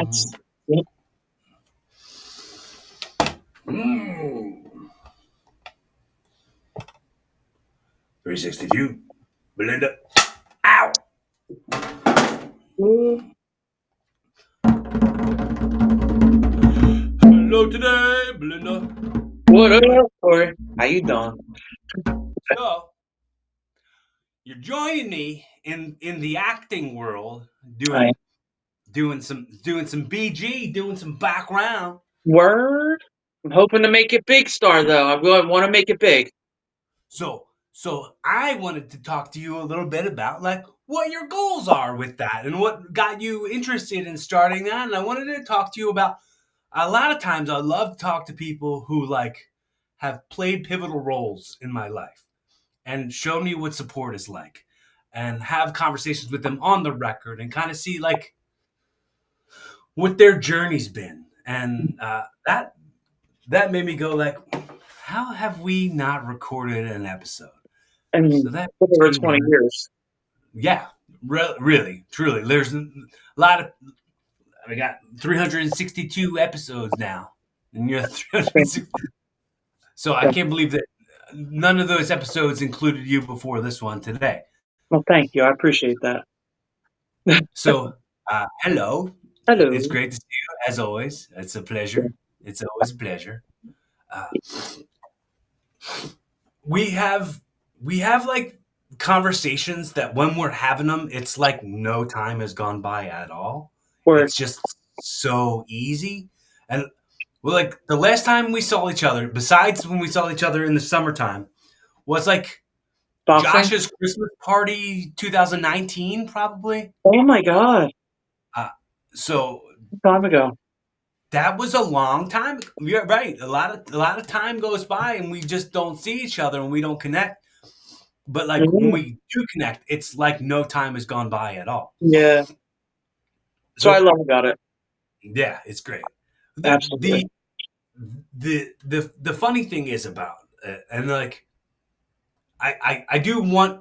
That's yep. 362. Belinda. Ow! Hello today, Belinda. What up, Cory? How you doing? So, you're joining me in the acting world, I doing some BG, doing some background. word. I'm hoping to make it big star though. I want to make it big. So I wanted to talk to you a little bit about like what your goals are with that and what got you interested in starting that. And I wanted to talk to you about a lot of times I love to talk to people who like have played pivotal roles in my life and show me what support is like and have conversations with them on the record and kind of see like what their journey's been. And that made me go like, how have we not recorded an episode? So And that for makes over me 20 wonder. years. Yeah, really, truly. There's a lot of. We got 362 episodes now, and you're Okay. 360. So I can't believe that none of those episodes included you before this one today. Well, thank you. I appreciate that. So, hello. It's Hello. great to see you as always. It's a pleasure. It's always a pleasure. Uh, we have we have like conversations that when we're having them, it's like no time has gone by at all. Word. It's just so easy. And well, like the last time we saw each other, besides when we saw each other in the summertime, was like Boxing. Josh's Christmas party 2019, probably. Oh my God. Uh, so Time ago. that was a long time. You're right. A lot of time goes by and we just don't see each other and we don't connect. But like when Mhm. we do connect, it's like no time has gone by at all. Yeah. So I So love about it. yeah, it's great. The Absolutely. the the funny thing is about it, and like I do want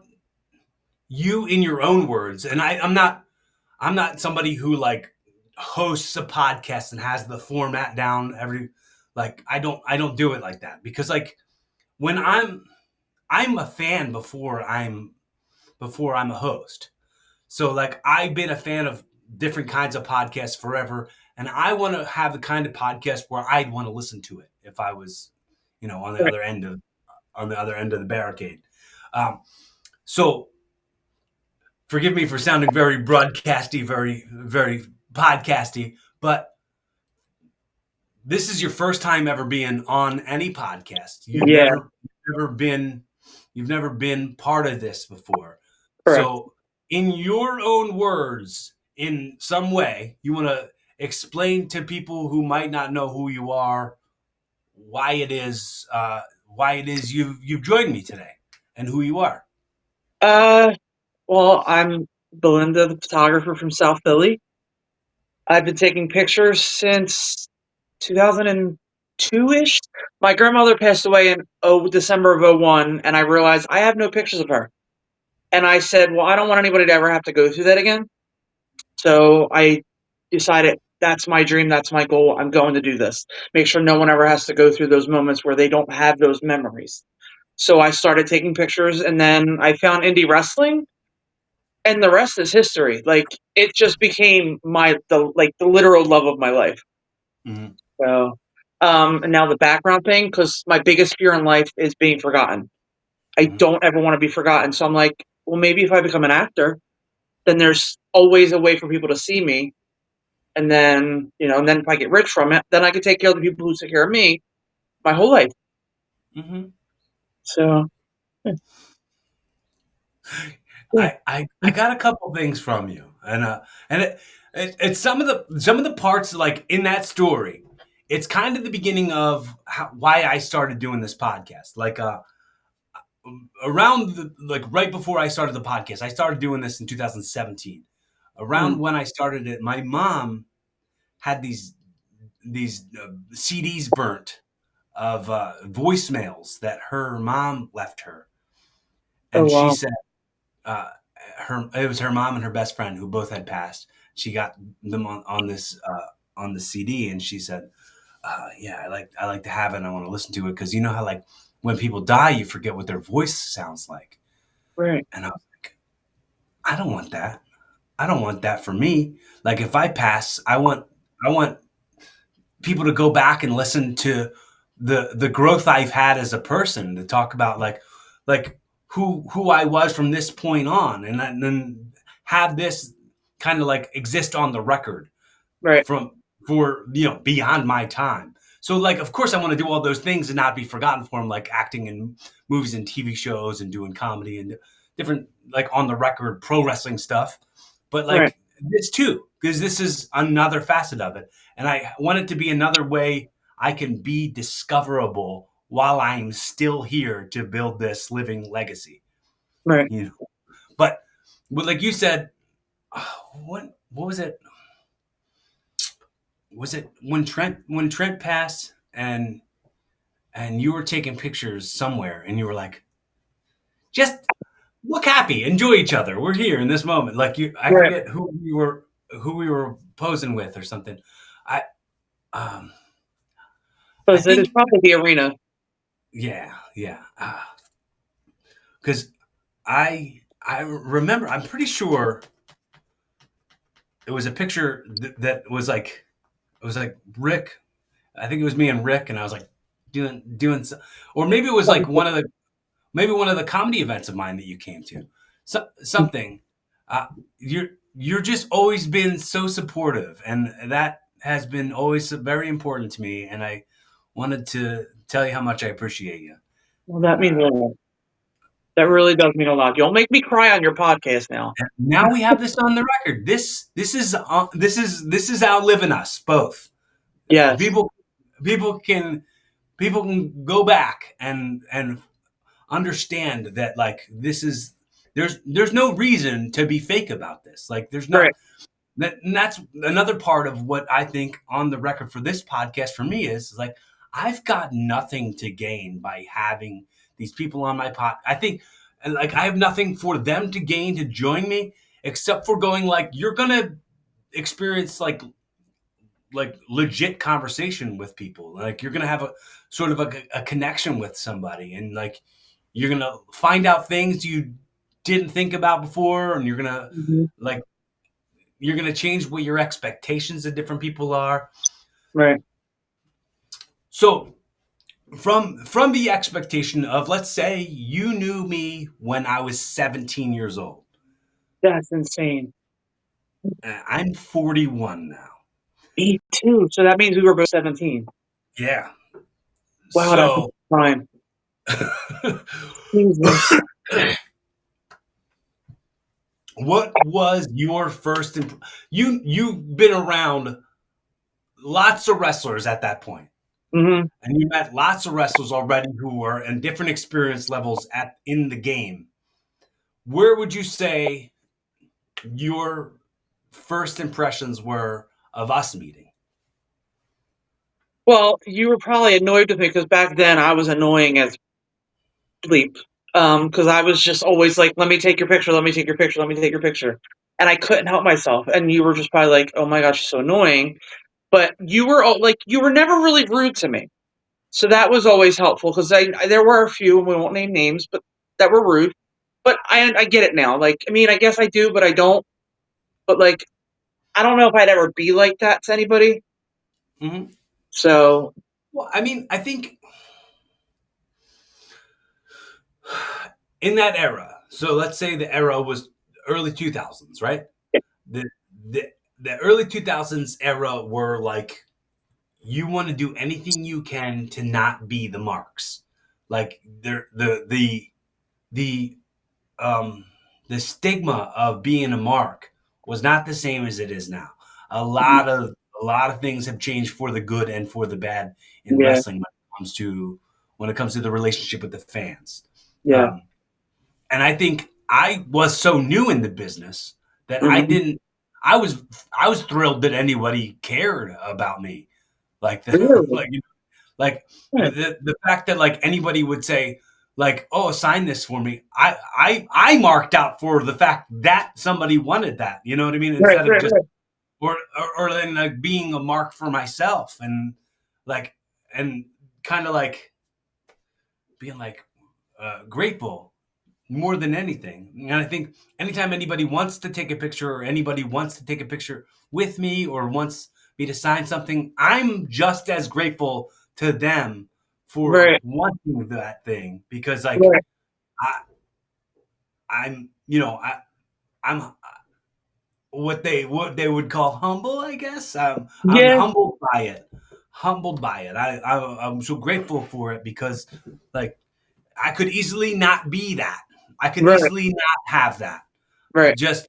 you in your own words, and I'm not somebody who like hosts a podcast and has the format down every like I don't do it like that because like when I'm a fan before I'm a host. So like I've been a fan of different kinds of podcasts forever, and I want to have the kind of podcast where I'd want to listen to it if I was, on the Right. other end of the barricade. Um, so forgive me for sounding very broadcasty, very very podcasty, but this is your first time ever being on any podcast. You've Yeah. never been part of this before. Correct. So, in your own words, in some way, you want to explain to people who might not know who you are why it is you've joined me today and who you are. Uh, well, I'm Belinda, the photographer from South Philly. I've been taking pictures since 2002-ish. My grandmother passed away in December of '01, and I realized I have no pictures of her. And I said, "Well, I don't want anybody to ever have to go through that again." So I decided that's my dream, that's my goal. I'm going to do this. Make sure no one ever has to go through those moments where they don't have those memories. So I started taking pictures, and then I found indie wrestling, and the rest is history. Like it just became the literal love of my life. Mhm. So, and now the background thing, because my biggest fear in life is being forgotten. I Mhm. don't ever want to be forgotten. So I'm like, well, maybe if I become an actor, then there's always a way for people to see me. And then if I get rich from it, then I can take care of the people who took care of me my whole life. Mhm. So, yeah, yeah. I got a couple things from you, and it's some of the parts like in that story. It's kind of the beginning of why I started doing this podcast. Like around like right before I started the podcast, I started doing this in 2017. Around Mm. when I started it, my mom had these CDs burnt of voicemails that her mom left her, Oh and she wow. said uh, it was her mom and her best friend who both had passed. she got them on the CD, and she said, "Yeah, I like to have it. And I want to listen to it because you know how like when people die, you forget what their voice sounds like." Right. And I was like, "I don't want that. I don't want that for me. Like if I pass, I want people to go back and listen to the growth I've had as a person to talk about like who I was from this point on, and then have this kind of like exist on the record Right. from for beyond my time. So like of course I want to do all those things and not be forgotten for them, like acting in movies and TV shows and doing comedy and different like on the record pro wrestling stuff. But Right. like this too, because this is another facet of it. And I want it to be another way I can be discoverable while I'm still here to build this living legacy. Right. You know. But like you said, what was it? Was it when Trent passed and you were taking pictures somewhere and you were like, just look happy, enjoy each other. We're here in this moment. Like I Right. forget who we were posing with or something. I um I Because it is think probably the arena. yeah. Because I remember I'm pretty sure it was a picture that was like it was like Rick. I think it was me and Rick, and I was like doing, or maybe it was like one of the comedy events of mine that you came to, something. Uh, you're just always been so supportive, and that has been always very important to me. And I wanted to tell you how much I appreciate you. Well, that means a Uh, lot. That really does mean a lot. You'll make me cry on your podcast now. Now we have this on the record. This is outliving us both. Yes. People people can people can go back and understand that like this is there's no reason to be fake about this. Like there's Right. not that and that's another part of what I think on the record for this podcast for me is like I've got nothing to gain by having these people on my pod. I think and like I have nothing for them to gain to join me except for going like you're gonna experience like legit conversation with people. Like you're gonna have a sort of a connection with somebody, and like you're gonna find out things you didn't think about before, and Mhm. like you're gonna change what your expectations of different people are. Right. So from the expectation of let's say you knew me when I was 17 years old. That's insane. I'm 41 now. Me too. So that means we were both 17. Yeah. Wow, that's So a time. Jesus. what was your first you've been around lots of wrestlers at that point, Hmm. and you met lots of wrestlers already who were in different experience levels at in the game. Where would you say your first impressions were of us meeting? Well, you were probably annoyed with me because back then I was annoying as bleep. Because I was just always like, "Let me take your picture. Let me take your picture. Let me take your picture," and I couldn't help myself. And you were just probably like, "Oh my gosh, she's so annoying." But you were like, you were never really rude to me, so that was always helpful because there were a few, and we won't name names, but that were rude. But I get it now. Like, I mean, I guess I do, but I don't. But like, I don't know if I'd ever be like that to anybody. Hmm. So Well, I mean, I think in that era, so let's say the era was early 2000s, right? The the the early 2000s era were like you want to do anything you can to not be the marks. Like the um the stigma of being a mark was not the same as it is now. A lot of things have changed for the good and for the bad in yeah, wrestling when it comes to the relationship with the fans. yeah, Um, and I think I was so new in the business that hmm, I was thrilled that anybody cared about me like the really, like like yeah, the fact that like anybody would say like, "Oh, sign this for me." I marked out for the fact that somebody wanted that. You know what I mean? right, Instead of right, just right. or then like being a mark for myself, and like and kind of like being like grateful more than anything. And I think anytime anybody wants to take a picture or anybody wants to take a picture with me or wants me to sign something, I'm just as grateful to them for Right. wanting that thing, because like Right. I, I'm, I'm what they would call humble, I guess. I'm Yeah. humbled by it. Humbled by it. I'm so grateful for it because, like, I could easily not be that. I could Right. easily not have that. Right. Just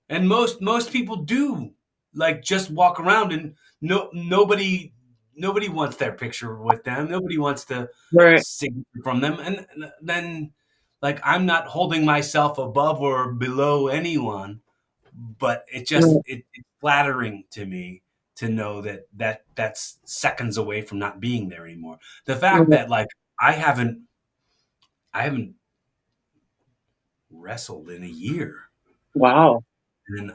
and most people do like just walk around and nobody wants their picture with them. Nobody wants to Right. signature from them. And then like I'm not holding myself above or below anyone, but Right. it's flattering to me to know that's seconds away from not being there anymore. The fact Right. that like I haven't wrestled in a year, Wow. and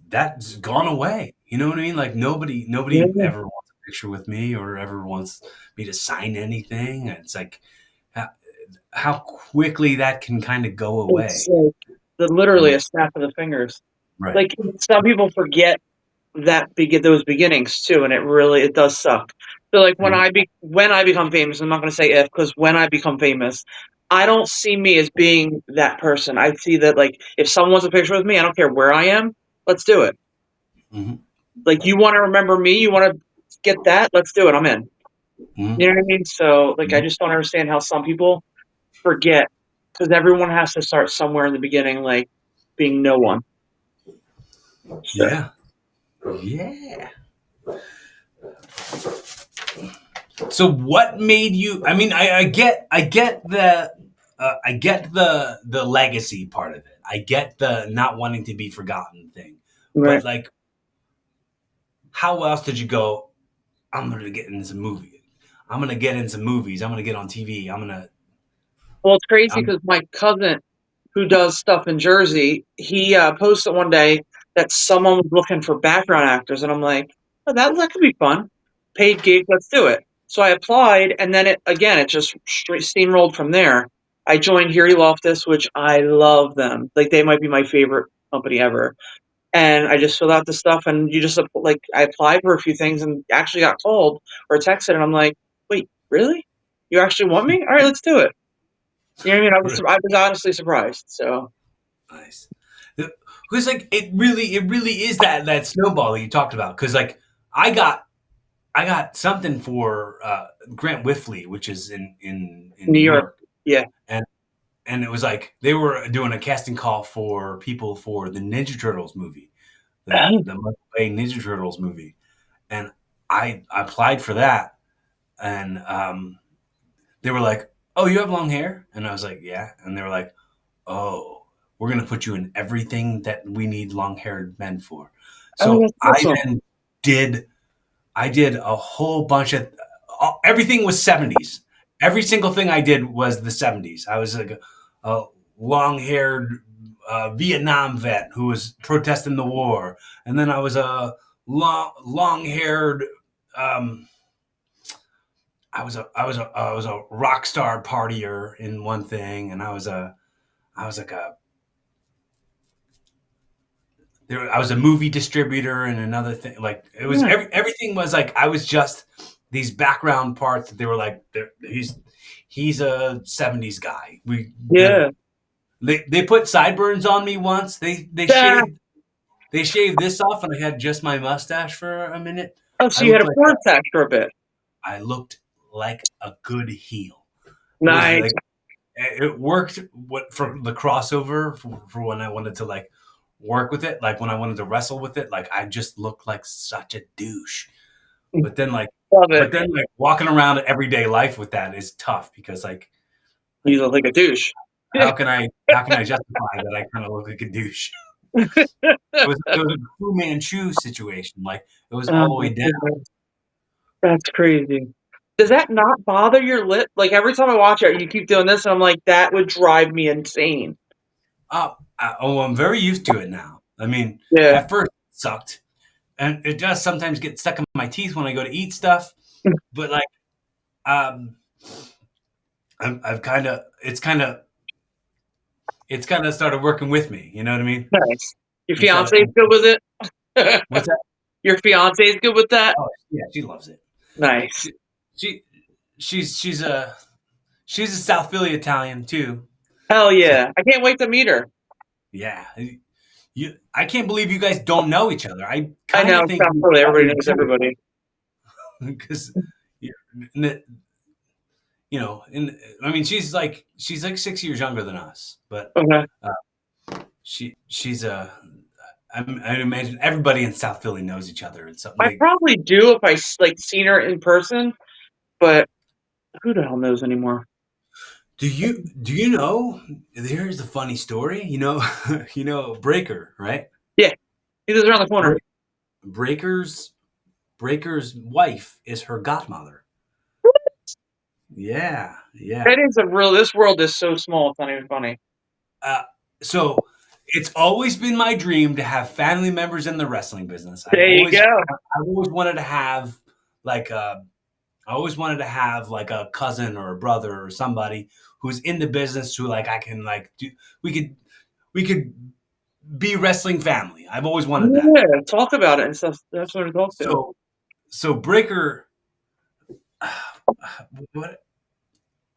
that's gone away. You know what I mean? Like nobody Yeah. ever wants a picture with me or ever wants me to sign anything. It's like how, how quickly that can kind of go It's away. like literally And a snap of the fingers. right. Like some people forget those beginnings too, and it does suck. So like Mhm. when I become famous, I'm not going to say if, because when I become famous, I don't see me as being that person. I see that like if someone wants a picture with me, I don't care where I am, let's do it. Mhm. Like you want to remember me, you want to get that, let's do it. I'm in. You Mhm. know what I mean? So like I Mhm. just don't understand how some people forget because everyone has to start somewhere in the beginning, like being no one. So Yeah. Yeah. So what made you? I mean, I get the legacy part of it. I get the not wanting to be forgotten thing. right. But like, how else did you go? I'm gonna get in some movie. I'm gonna get in some movies. I'm gonna get on TV. Well, it's crazy I'm because my cousin who does stuff in Jersey, he posted one day that someone was looking for background actors, and I'm like, oh, that could be fun. Paid gig, let's do it. So I applied, and then it just straight steamrolled from there. I joined Huey Loftus, which I love them. Like they might be my favorite company ever. And I just filled out the stuff, and you just like I applied for a few things, and actually got called or texted, and I'm like, wait, really? You actually want me? All right, let's do it. You know what I mean? I was honestly surprised. So nice. Because like it really is that snowball that you talked about. Because like I got I got something for Grant Whiffley, which is in New New York, York, yeah. and it was like they were doing a casting call for people for the Ninja Turtles movie, the Michael Bay Ninja Turtles movie, and I applied for that, and they were like, "Oh, you have long hair," and I was like, "Yeah," and they were like, "Oh, we're gonna put you in everything that we need long-haired men for." Oh, So that's awesome. then did I did a whole bunch of everything was 70s. Every single thing I did was the 70s. I was like a long-haired Vietnam vet who was protesting the war, and then I was a long-haired. Um, I was a rock star partier in one thing, and I was like a I was a movie distributor and another thing. Like it was Yeah, everything was like I was just these background parts that they were like he's a 70s guy. We gonna yeah. they put sideburns on me once. Ah, They shaved this off and I had just my mustache for a minute. oh, I so you had looked a like porn stash for a bit. I looked like a good heel. It was Nice. like it worked for the crossover for when I wanted to like work with it, like when I wanted to wrestle with it, like I just looked like such a douche. But then like Love it. but then like walking around everyday life with that is tough because You like look like a douche. how can I justify that I kind of look like a douche? It was a Fu Manchu situation. Like it was Oh all the my way down. goodness, that's crazy. Does that not bother your lip? Like every time I watch it, you keep doing this, and I'm like, that would drive me insane. I'm very used to it now. I mean, Yeah. at first it sucked. and it does sometimes get stuck in my teeth when I go to eat stuff. But like, um, I've kind of it's kind of started working with me. You know what I mean? Nice. Your Instead fiance of is good with it? what's that? Your fiance is good with that? Oh yeah, she loves it. Nice. She she she's a South Philly Italian too. Hell So yeah. I can't wait to meet her. yeah, I can't believe you guys don't know each other. I I kind know, of think South you Philly, everybody probably knows do everybody. because you know, and I mean, she's like 6 years younger than us, but Okay. uh, she's a. I imagine everybody in South Philly knows each other and something I like. probably do if I like seen her in person, but who the hell knows anymore? Do you know? Here's a funny story. You know, you know Breaker, right? Yeah, he lives around the corner. Bre- Breaker's Breaker's wife is her godmother. Yeah, yeah. That is a real. This world is so small. It's not even funny. Uh, so it's always been my dream to have family members in the wrestling business. There you go. I've always wanted to have like I always wanted to have like a cousin or a brother or somebody who's in the business who like I can like do. We could be wrestling family. I've always wanted that. Yeah, talk about it and stuff. That's what to talk to. So so Breaker, what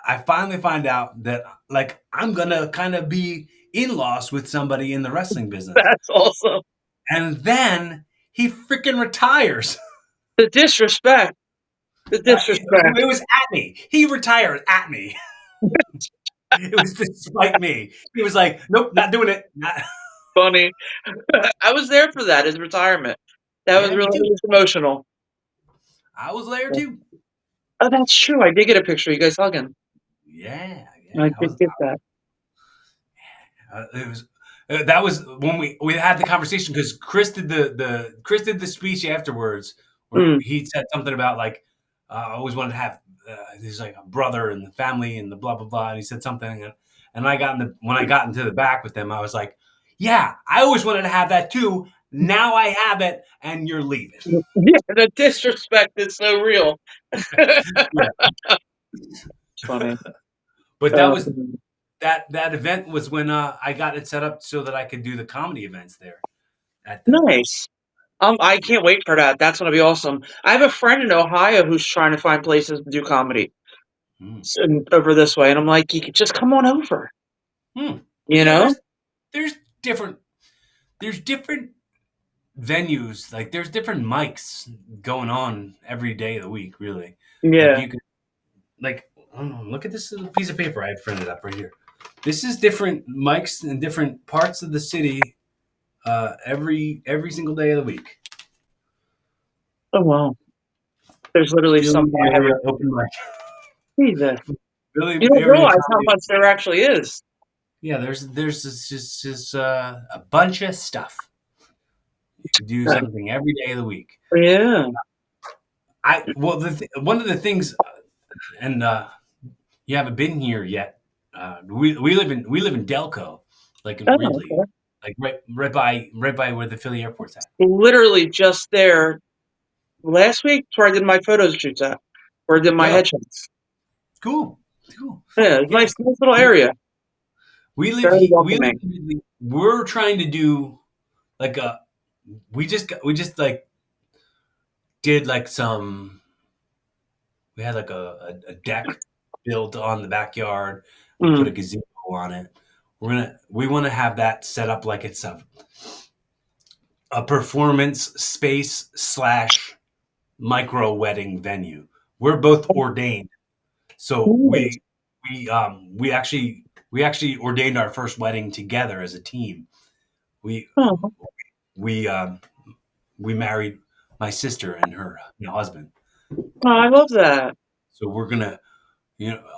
I finally find out that like I'm gonna kind of be in laws with somebody in the wrestling business, That's awesome. and then he freaking retires. The disrespect. The disrespect. It was at me. He retired at me. It was to spite me. He was like, "Nope, not doing it." Not. Funny. I was there for that, his retirement. That was Yeah, me really too. it was emotional. I was there too. Oh, that's true. I did get a picture of you guys hugging. Yeah, I yeah. I did was. get that. It was. That was when we had the conversation because Chris did the speech afterwards where Mm. he said something about like I always wanted to have he's like a brother and the family and the blah blah blah and he said something and I got in the when I got into the back with him I was like yeah I always wanted to have that too now I have it and you're leaving. Yeah, the disrespect is so real. Yeah, Funny. but that Uh, was that event was when I got it set up so that I could do the comedy events there at the nice. I yeah. can't wait for that. That's gonna be awesome. I have a friend in Ohio who's trying to find places to do comedy Mm. over this way, and I'm like, you could just come on over. Hmm. You Yeah, know? there's different there's different venues, like there's different mics going on every day of the week, really. Like Yeah. you could like I don't know, look at this little piece of paper I have printed up right here. This is different mics in different parts of the city every single day of the week. Oh wow. There's literally Philly somewhere I area haven't open mic. seen this. Philly You don't area realize how comedy. much there actually is. Yeah, there's this a bunch of stuff. You could do something every day of the week. Yeah. I well one of the things and you haven't been here yet. We live in Delco, like in Oh, Ridley, okay. like right by where the Philly airport's at. Literally just there last week. That's where I did my photo shoots at. Where I did my Oh, headshots. cool, cool. Yeah, it's Yeah, nice little area. Very we live welcoming. in Ridley. We're trying to do like a we just like did like some we had like a deck built on the backyard. We put Mm. a gazebo on it. We want to have that set up like it's a performance space slash micro wedding venue. We're both ordained, so Nice. we actually ordained our first wedding together as a team. We Oh, we um, we married my sister and her husband. I love that. So we're gonna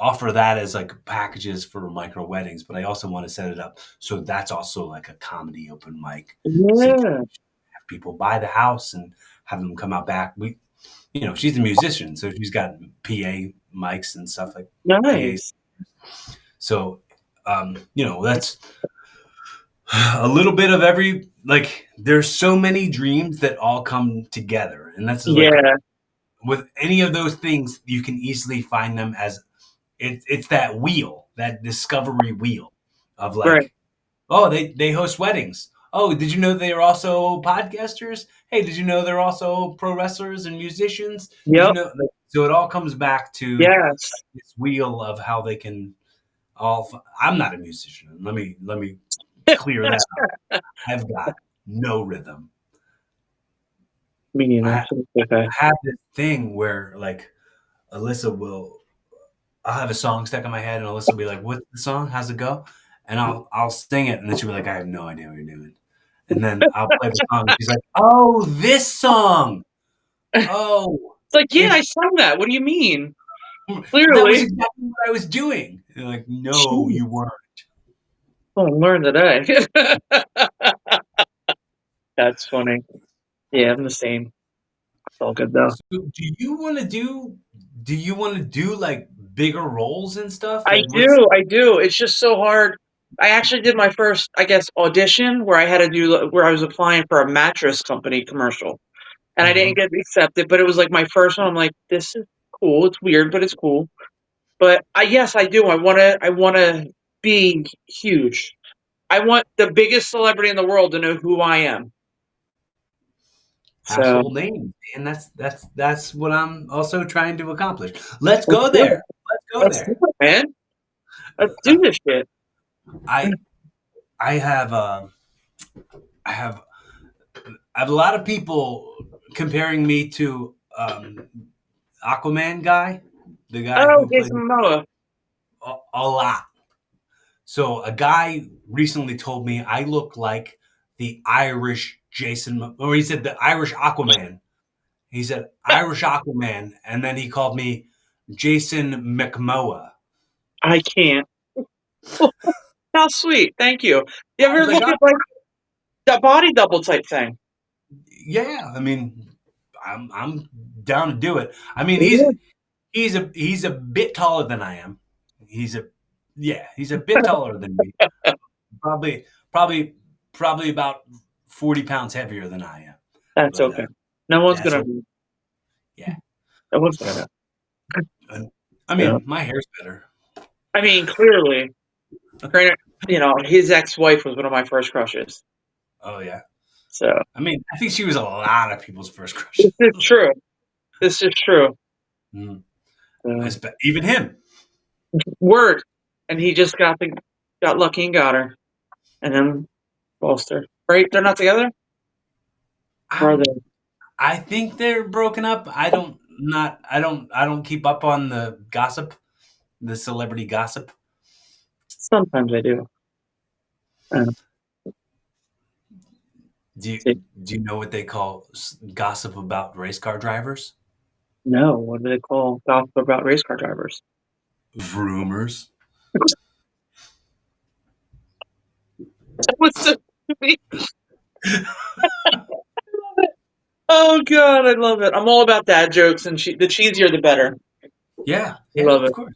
offer that as like packages for micro weddings, but I also want to set it up so that's also like a comedy open mic. So you can Yeah. have people buy the house and have them come out back. She's a musician, so she's got PA mics and stuff like PAs. Nice. So, that's A little bit of every, like, there's so many dreams that all come together, and that's like Yeah, with any of those things, you can easily find them as it's that wheel, that discovery wheel of right. like, oh, they host weddings. Oh, did you know they are also podcasters? Hey, did you know they're also pro wrestlers and musicians? Did you Yep. know? So it all comes back to Yes. this wheel of how they can all. I'm not a musician. Let me clear that up. I've got no rhythm. Me neither. I So it's okay. have this thing where like Alyssa will I'll have a song stuck in my head, and Alyssa will be like, "What's the song? How's it go?" And I'll sing it, and then she'll be like, "I have no idea what you're doing." And then I'll play the song, and she's like, "Oh, this song! Oh, It's like, yeah, it's I sung that. What do you mean? that was Clearly. exactly what I was doing." And they're like, "No, you Jeez. weren't." Oh, I learned today. That's funny. Yeah, I'm the same. It's all good though. So, Do you want to do like bigger roles and stuff? I Like, what's do. I do. It's just so hard. I actually did my first, I guess, audition where I had to do where I was applying for a mattress company commercial, and I didn't Mhm. get accepted. But it was like my first one. I'm like, this is cool. It's weird, but it's cool. But I yes, I do. I want to. I want to be huge. I want the biggest celebrity in the world to know who I am. So household name? And that's what I'm also trying to accomplish. Let's let's go do it. there. Let's go Let's do there. it, man. Let's do this shit. I I have I have I have a lot of people comparing me to Aquaman guy, the guy Oh, who played Jason Momoa. a lot. So a guy recently told me I look like the Irish or he said the Irish Aquaman. He said Irish Aquaman, and then he called me Jason McMoa. I can't. How sweet. Thank you. You I ever was like, look oh at like the body double type thing? yeah. I mean, I'm down to do it. I mean, Yeah. he's a bit taller than I am. He's a he's a bit taller than me. Probably probably probably about 40 pounds heavier than I am. That's But okay. No one's that's gonna okay. know. Yeah. No one's gonna know. And, I So, mean, my hair's better. I mean, clearly, granted, his ex-wife was one of my first crushes. Oh yeah. So I mean, I think she was a lot of people's first crush. this is true. This is true. Mm. So, Even him. word, and he just got lucky and got her, and then lost her. Right? They're not together, or are I'm they? I think they're broken up. I don't keep up on the gossip, the celebrity gossip. Sometimes I do. Uh, Do you, see. do you know what they call gossip about race car drivers? No, what do they call gossip about race car drivers? Rumors. That was so sweet. Oh god, I love it. I'm all about dad jokes, and the cheesier the better. Yeah, I yeah, love of it. course.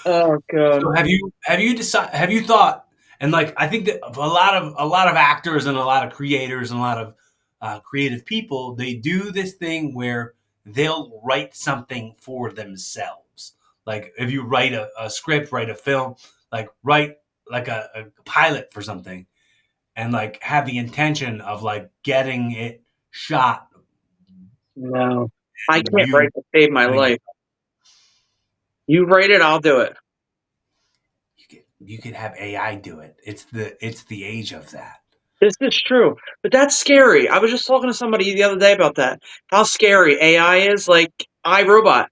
Oh god, So have you thought, and like I think that a lot of actors and a lot of creators and a lot of creative people, they do this thing where they'll write something for themselves. Like if you write a script, write a film, like write like a pilot for something, and like have the intention of like getting it shot. no, I can't You write to save my life. You write it, I'll do it. you could have AI do it. It's the age of that. This is true, but that's scary. I was just talking to somebody the other day about that. How scary AI is. Like iRobot.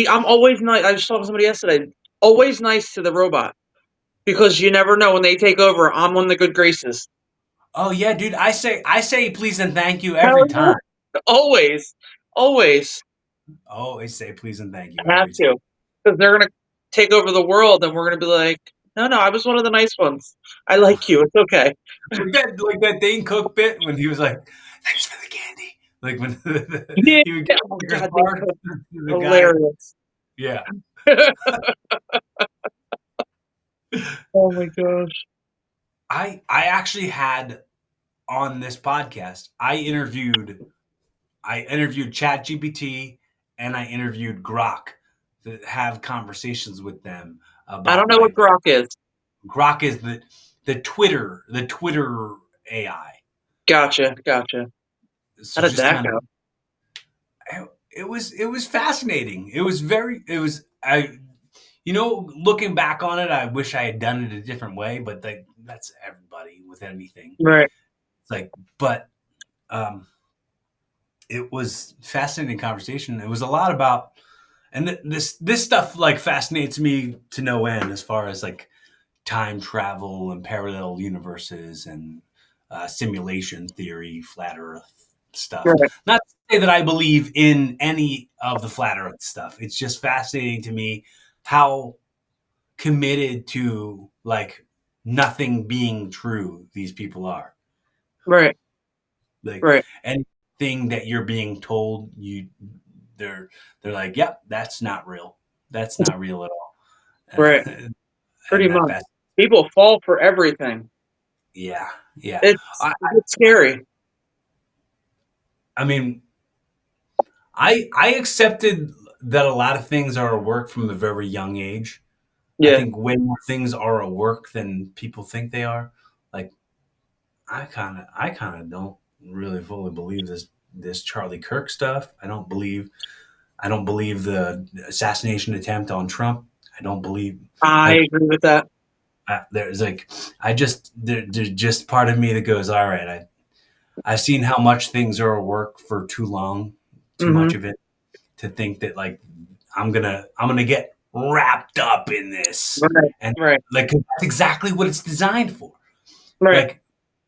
I'm always nice. I was talking to somebody yesterday. Always nice to the robot because you never know when they take over. I'm on the good graces. Oh yeah, dude. I say please and thank you Hell every time. yeah. Always, always Always say please and thank you have every time. to because they're gonna take over the world, and we're gonna be like, no, no, I was one of the nice ones. I like you. It's okay. Like that Dane Cook bit when he was like, "Thanks for the candy." Like when Yeah. he would get Oh Snickers God, they bar cook to the guy. hilarious. Yeah, Oh my gosh. I actually had on this podcast. I interviewed ChatGPT and I interviewed Grok to have conversations with them I don't about know what like grok is. Grok is the Twitter AI. Gotcha, gotcha. How So did just that kind go? of it was fascinating. Looking back on it, I wish I had done it a different way, but that's everybody with anything. Right, It's like, but um, it was fascinating conversation. It was a lot about, and this stuff like fascinates me to no end as far as like time travel and parallel universes and simulation theory, flat Earth stuff. right, Not to say that I believe in any of the flat Earth stuff. It's just fascinating to me how committed to like nothing being true these people are. right, Like right. anything that you're being told, they're they're like, yep, that's not real. That's not real at all. Right. Uh, Pretty and much. that's People fall for everything. yeah, yeah. It's scary. I mean, I accepted that a lot of things are a work from a very young age. I Yeah. think way more things are a work than people think they are. Like I kind of don't really fully believe this Charlie Kirk stuff. I don't believe the assassination attempt on Trump. I don't believe I like agree with that. there's like there's just part of me that goes, all right, I've seen how much things are a work for too long, too Hmm. much of it to think that like I'm gonna get wrapped up in this Right, and right, like that's exactly what it's designed for. right. Like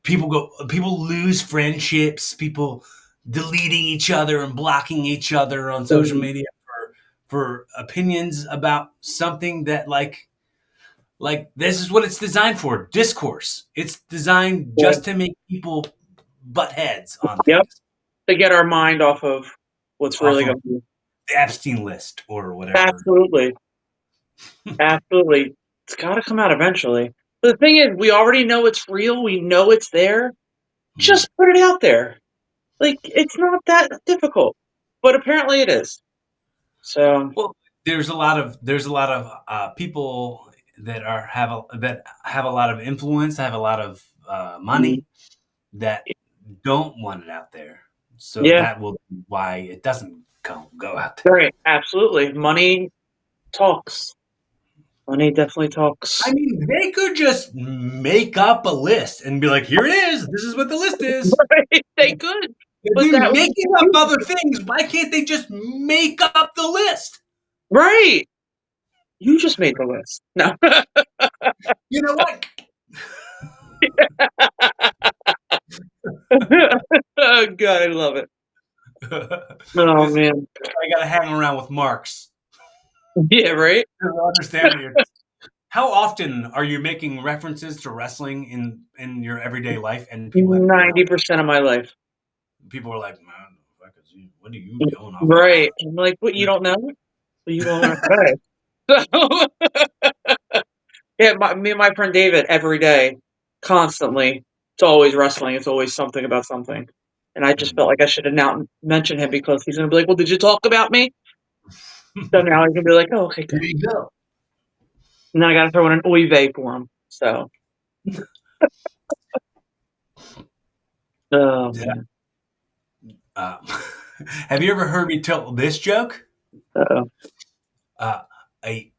people lose friendships, people deleting each other and blocking each other on social Mhm. media for opinions about something that like this is what it's designed for, discourse. It's designed Yeah. just to make people butt heads on Yep. things To get our mind off of what's off really of going on. the Epstein list or whatever. Absolutely. Absolutely. It's got to come out eventually. But the thing is, we already know it's real. We know it's there. Mhm. Just put it out there. Like, it's not that difficult. But apparently it is. So, Well, there's a lot of people that have a lot of influence, have a lot of mm, money that don't want it out there. So yeah. that will be why it doesn't go out there. Right. Absolutely. Money talks. Money definitely I talks. mean, they could just make up a list and be like, "Here it is. This is what the list is." Right? They could. They've But that been would be making up confusing. other things. Why can't they just make up the list? Right. You just made the list. No. You know what? Oh god, I love it. Oh This man. I got to hang around with Marks Yeah, right? to understand what you're. How often are you making references to wrestling in your everyday life, and people have no? 90% of my life. People are like, "Man, what are you doing off of Right. that?" I'm like, "What, you don't know? Well, you won't okay." So, yeah, me and my friend David every day, constantly, it's always wrestling, it's always something about something. And I just felt like I should have now mentioned him because he's gonna be like, "Well, did you talk about me?" So now he's gonna be like, "Oh, okay, There good." you go. And then I gotta throw in an oy vey for him. So, oh Yeah. man. Uh, have you ever heard me tell this joke? Uh-oh. Uh, a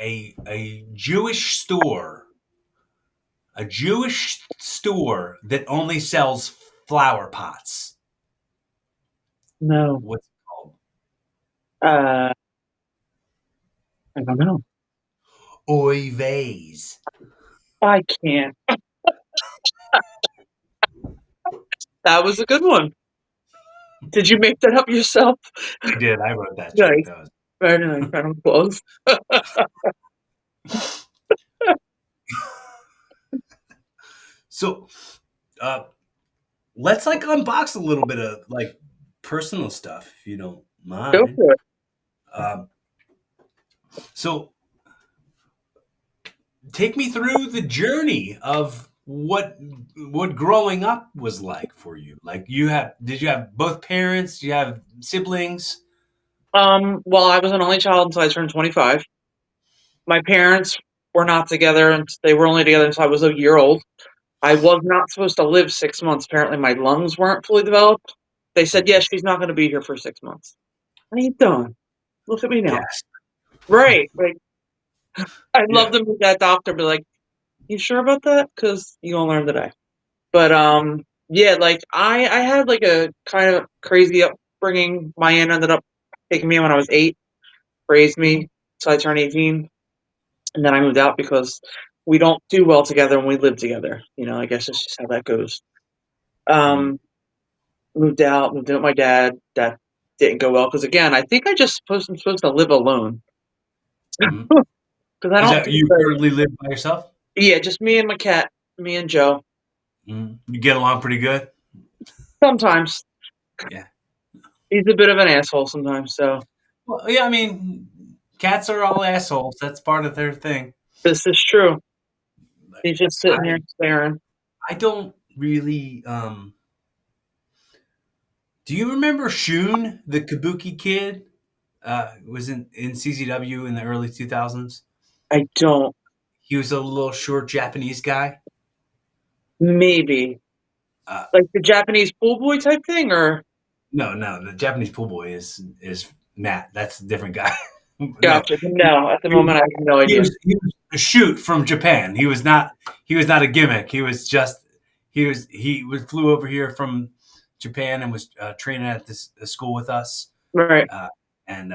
a Jewish store that only sells flower pots. No. What's it called? Uh, I don't know. Oy veys. I can't. That was a good one. Did you make that up yourself? I did. I wrote that joke. Nice. That was Very nice. Round of applause. so. Uh, let's like unbox a little bit of like personal stuff, if you don't Go mind. for it. Um, so take me through the journey of what growing up was like for you. Like did you have both parents? Do you have siblings? Well, I was an only child until I turned 25. My parents were not together, and they were only together until I was a year old. I was not supposed to live 6 months. Apparently, my lungs weren't fully developed. They said, "Yeah, Okay. she's not going to be here for 6 months." What are you doing? Look at me now. Yes. Right. Like, I'd love Yeah. to meet that doctor. Be like, "You sure about that? Because you gonna learn today." But yeah, like I had like a kind of crazy upbringing. My aunt ended up taking me in when I was 8, raised me till I turned 18, and then I moved out because we don't do well together when we live together. I guess that's just how that goes. Mm, Um, moved out, moved in with my dad. That didn't go well because again, I think I'm supposed to live alone mhm. because I Is don't that do you very. currently live by yourself? Yeah, just me and my cat, me and Joe. You get along pretty good? Sometimes Yeah. he's a bit of an asshole sometimes, so Well, yeah, I mean, cats are all assholes. That's part of their thing. this is true. Like, He's just sitting I here staring. I don't really do you remember Shun, the Kabuki kid? Was in CZW in the early 2000s. I don't. He was a little short Japanese guy. Maybe Uh, like the Japanese pool boy type thing, or no, no, the Japanese pool boy is Matt. That's a different guy. No, gotcha. No, at the he, moment I have no idea. he was a shoot from Japan. He was not a gimmick. He was just flew over here from Japan and was training at this school with us, Right. uh, and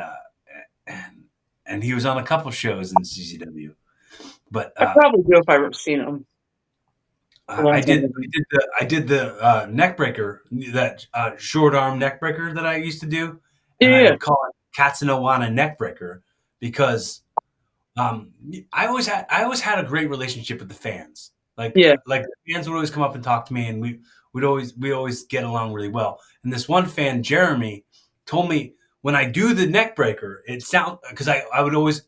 and and he was on a couple shows in CCW. But I probably do if I've ever seen him a long time ago. I did the neck breaker, that short arm neck breaker that I used to do, Yeah, and I yeah, would call it Katsanowana neck breaker because um, I always had a great relationship with the fans. yeah, Like the fans would always come up and talk to me, and we always get along really well. And this one fan, Jeremy, told me when I do the neck breaker, it sound because I would always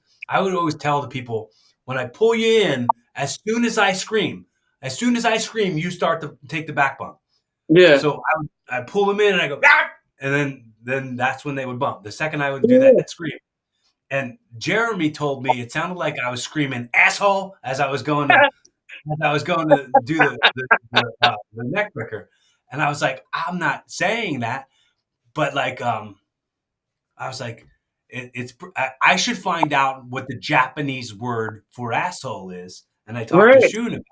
tell the people when I pull you in, as soon as I scream, you start to take the back bump. yeah, So I pull them in and I go, ah! And then that's when they would bump. The second I would do yeah. that scream. And Jeremy told me it sounded like I was screaming asshole as I was going to do the neck breaker. And I was like, I'm not saying that, but I was like, I should find out what the Japanese word for asshole is. And I talked to Right. Shun,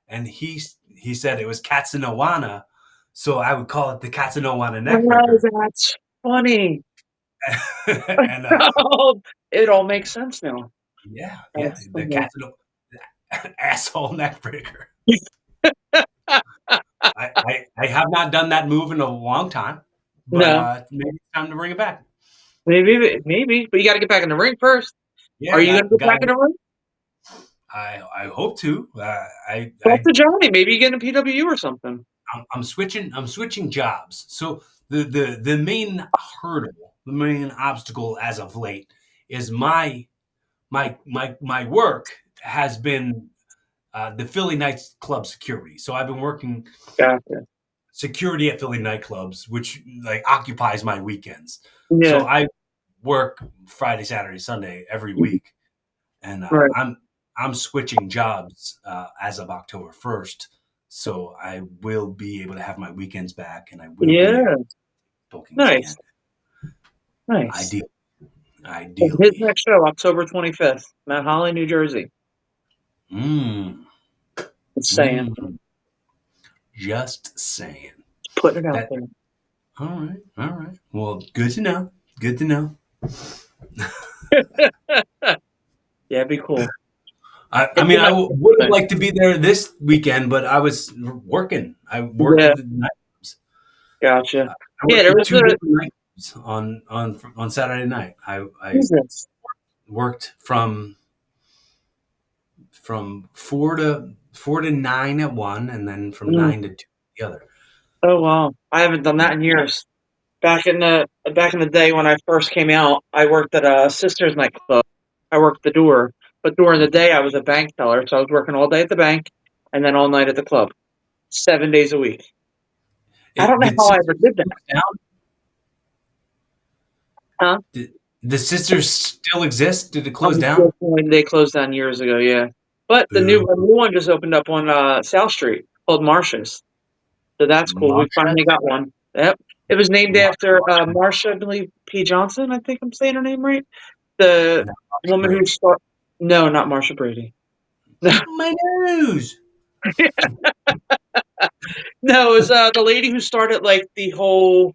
and he said it was Katsanowana, so I would call it the Katsanowana neck Oh, breaker. that's funny. And Oh, it all makes sense now. yeah, yeah, That's the funny. Katsano asshole neck breaker. I have not done that move in a long time, but No, maybe it's time to bring it back. maybe, but you got to get back in the ring first. Are Yeah, you going to get got. back in the ring? I hope to. Talk to Johnny. Maybe you get in PWU or something. I'm switching jobs. So the main hurdle, the main obstacle as of late is my work has been the Philly nightclub security. So I've been working Gotcha. security at Philly nightclubs, which like occupies my weekends. So Yeah. I work Friday, Saturday, Sunday every week, and Right. I'm switching jobs as of October 1st. So I will be able to have my weekends back, and I will be able Yeah. to bookings again. Nice. Nice. Ideally, And his ideally. next show, October 25th, Mount Holly, New Jersey. Mm, Just saying. mm, just saying. Putting it out That there. all right, all right. Well, good to know. Good to know. Yeah, it'd be cool. I And mean, then would have liked to be there this weekend, but I was working. I worked yeah, at the nightclubs. gotcha. I Yeah, worked there at was two a different nightclubs on Saturday night. I Jesus. worked from four to nine at one, and then from Mm. nine to two at the other. Oh wow. I haven't done that in years. Back in the day when I first came out, I worked at a sister's nightclub. I worked the door. But during the day, I was a bank teller, so I was working all day at the bank and then all night at the club, 7 days a week. I don't know Did how I ever Sisters did that, close down? huh? Did the Sisters still exist? Did it close down? Unfortunately, they closed down years ago, yeah. But the new Boo. a new one just opened up on, South Street called Marsha's, so that's cool. We finally Marsha's? got one. Yep. It was named after, Marsha. Marsha, I believe P. Johnson, I think I'm saying her name right? The No, Marsha woman who Brady. start No, not Marsha Brady. No, My nose. no, it was, the lady who started, like, the whole,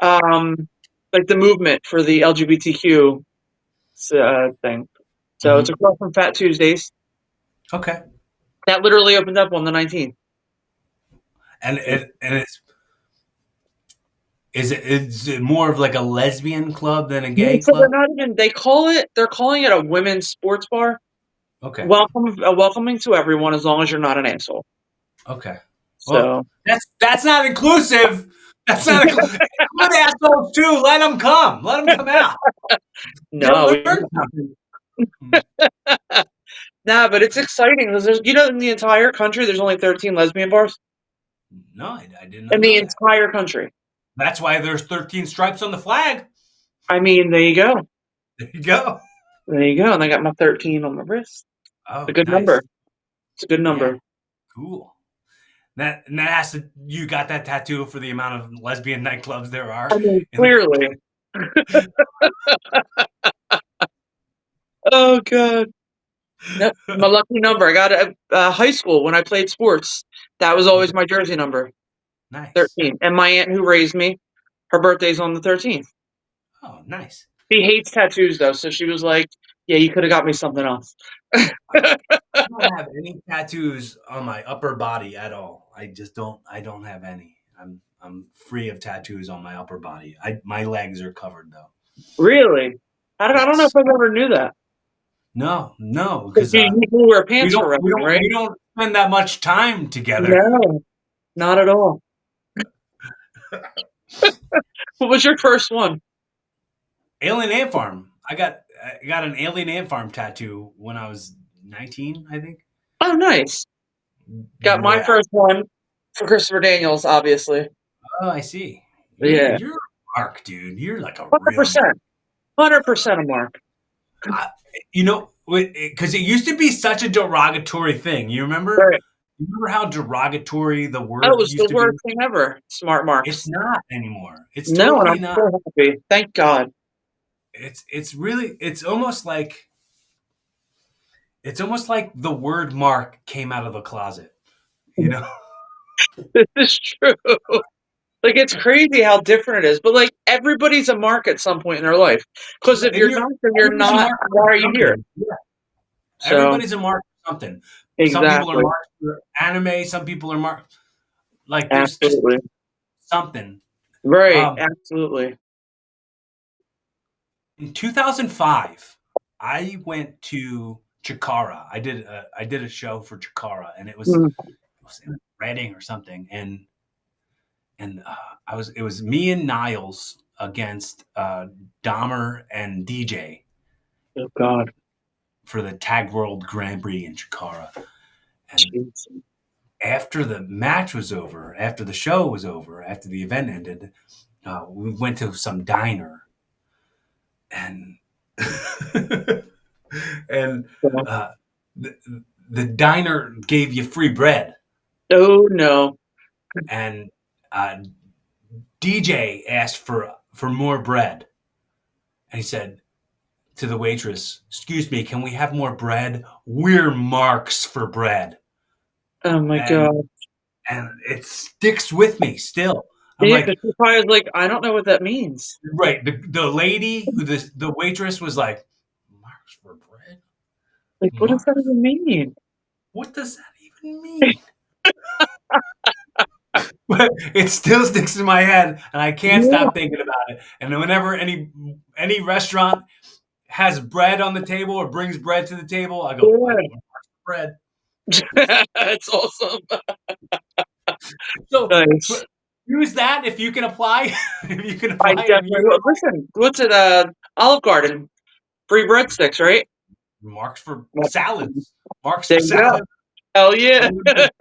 um, like, the movement for the LGBTQ thing. So it's Hmm. across from Fat Tuesdays. Okay. That literally opened up on the 19th. And is it more of like a lesbian club than a No, gay so club? they're calling it a women's sports bar. Okay. Welcoming to everyone as long as you're not an asshole. Okay. Well, So that's not inclusive. That's not inclusive. Good assholes too. Let them come. Let them come out. They'll no, learn something. Hmm. nah, but it's exciting because in the entire country there's only 13 lesbian bars No, I did in not the know that. entire country. That's why there's 13 stripes on the flag. I mean, there you go, There you go. there you go, and I got my 13 on my wrist. It's a Oh, good number. nice. It's a good Yeah, number. cool. That has to. You got that tattoo for the amount of lesbian nightclubs there are I mean, in the clearly. Oh god. Yep, my country. lucky number. I got it at, high school when I played sports. That was always Okay, my jersey number, nice. 13. And my aunt who raised me, her birthday's on the 13th. Oh, nice. She hates tattoos though, so she was like, "Yeah, you could have got me something else." I don't have any tattoos on my upper body at all. I just don't. I don't have any. I'm free of tattoos on my upper body. My legs are covered though. Really? I don't know if Yes. I ever knew that. No, no, 'Cause because you wear pants for wrestling, right? we don't spend that much time together. No, not at all. What was your first one? Alien Ant Farm. I got an Alien Ant Farm tattoo when I was 19, I think. Oh, nice. Got my Yeah. first one for Christopher Daniels, obviously. Oh, I see. Yeah, You're a mark, dude. You're like a real mark. 100%. 100% a mark. I, because it used to be such a derogatory thing. You remember? Right. You remember how derogatory the That word was used the to be? worst thing ever, smart It's marks. not anymore. It's No, and totally I'm not. so happy. Thank God. It's really it's almost like the word mark came out of the closet. You know? This is true. Like, it's crazy how different it is, but, like, everybody's a mark at some point in their life. Because if And you're not, then you're everybody's a not, mark why for are you here? something. Yeah. So Everybody's a mark for something. Some people are exactly. marked for anime, some people are marked like there's just Absolutely. something. Right, Um, absolutely. in 2005, I went to Chikara. I did a show for Chikara, and Mm, it was in Reading or something, and I was it was me and Niles against Dahmer and DJ oh god. for the Tag World Grand Prix in Chikara. And Jeez. after the match was over, after the show was over, after the event ended, we went to some diner, and and So uh, the, the diner gave you free bread, oh, no. and uh, DJ asked for more bread, and he said to the waitress, "Excuse me, can we have more bread? We're marks for bread," Oh my and god. it sticks with me still. I'm Yeah, because like, she probably was like, "I don't know what that means." right, the lady who the waitress was like, "Marks for bread, Like, what does mark? that even mean? What does that even mean?" But it still sticks in my head, and I can't Yeah, stop thinking about it. And whenever any restaurant has bread on the table or brings bread to the table, I go, "What yeah. bread?" It's awesome. So Nice. use that if you can apply. If you can I apply it definitely will. immediately. Listen, what's it, Olive Garden, free breadsticks, right? Marks for Well, salads. Marks there for you go. salad. Hell I yeah. want to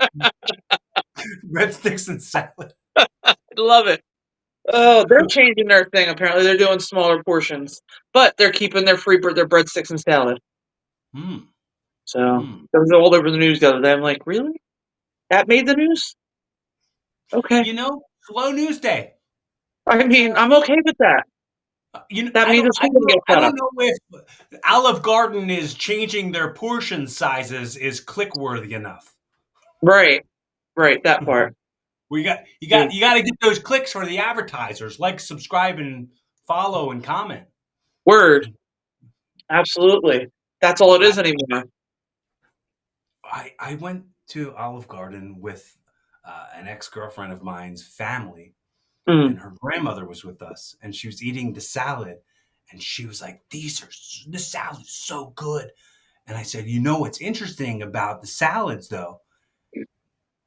breadsticks and salad. I love it. Oh, they're changing their thing. Apparently, they're doing smaller portions, but they're keeping their their breadsticks and salad. Mm, So mm. it was all over the news the other day. I'm like, really? That made the news? Okay. Slow news day. I It's mean, I'm okay with that. That means it's I going to don't know. get I cut don't up. know if Olive Garden is changing their portion sizes is click worthy enough. Right. Right. That part. We got Yeah. you got to get those clicks for the advertisers. Like, subscribe, and follow and comment. Word. Absolutely. That's all it I is anymore. I went to Olive Garden with an ex girlfriend of mine's family, Mm. and her grandmother was with us, and she was eating the salad, and she was like, this salad is so good. And I said, what's interesting about the salads, though?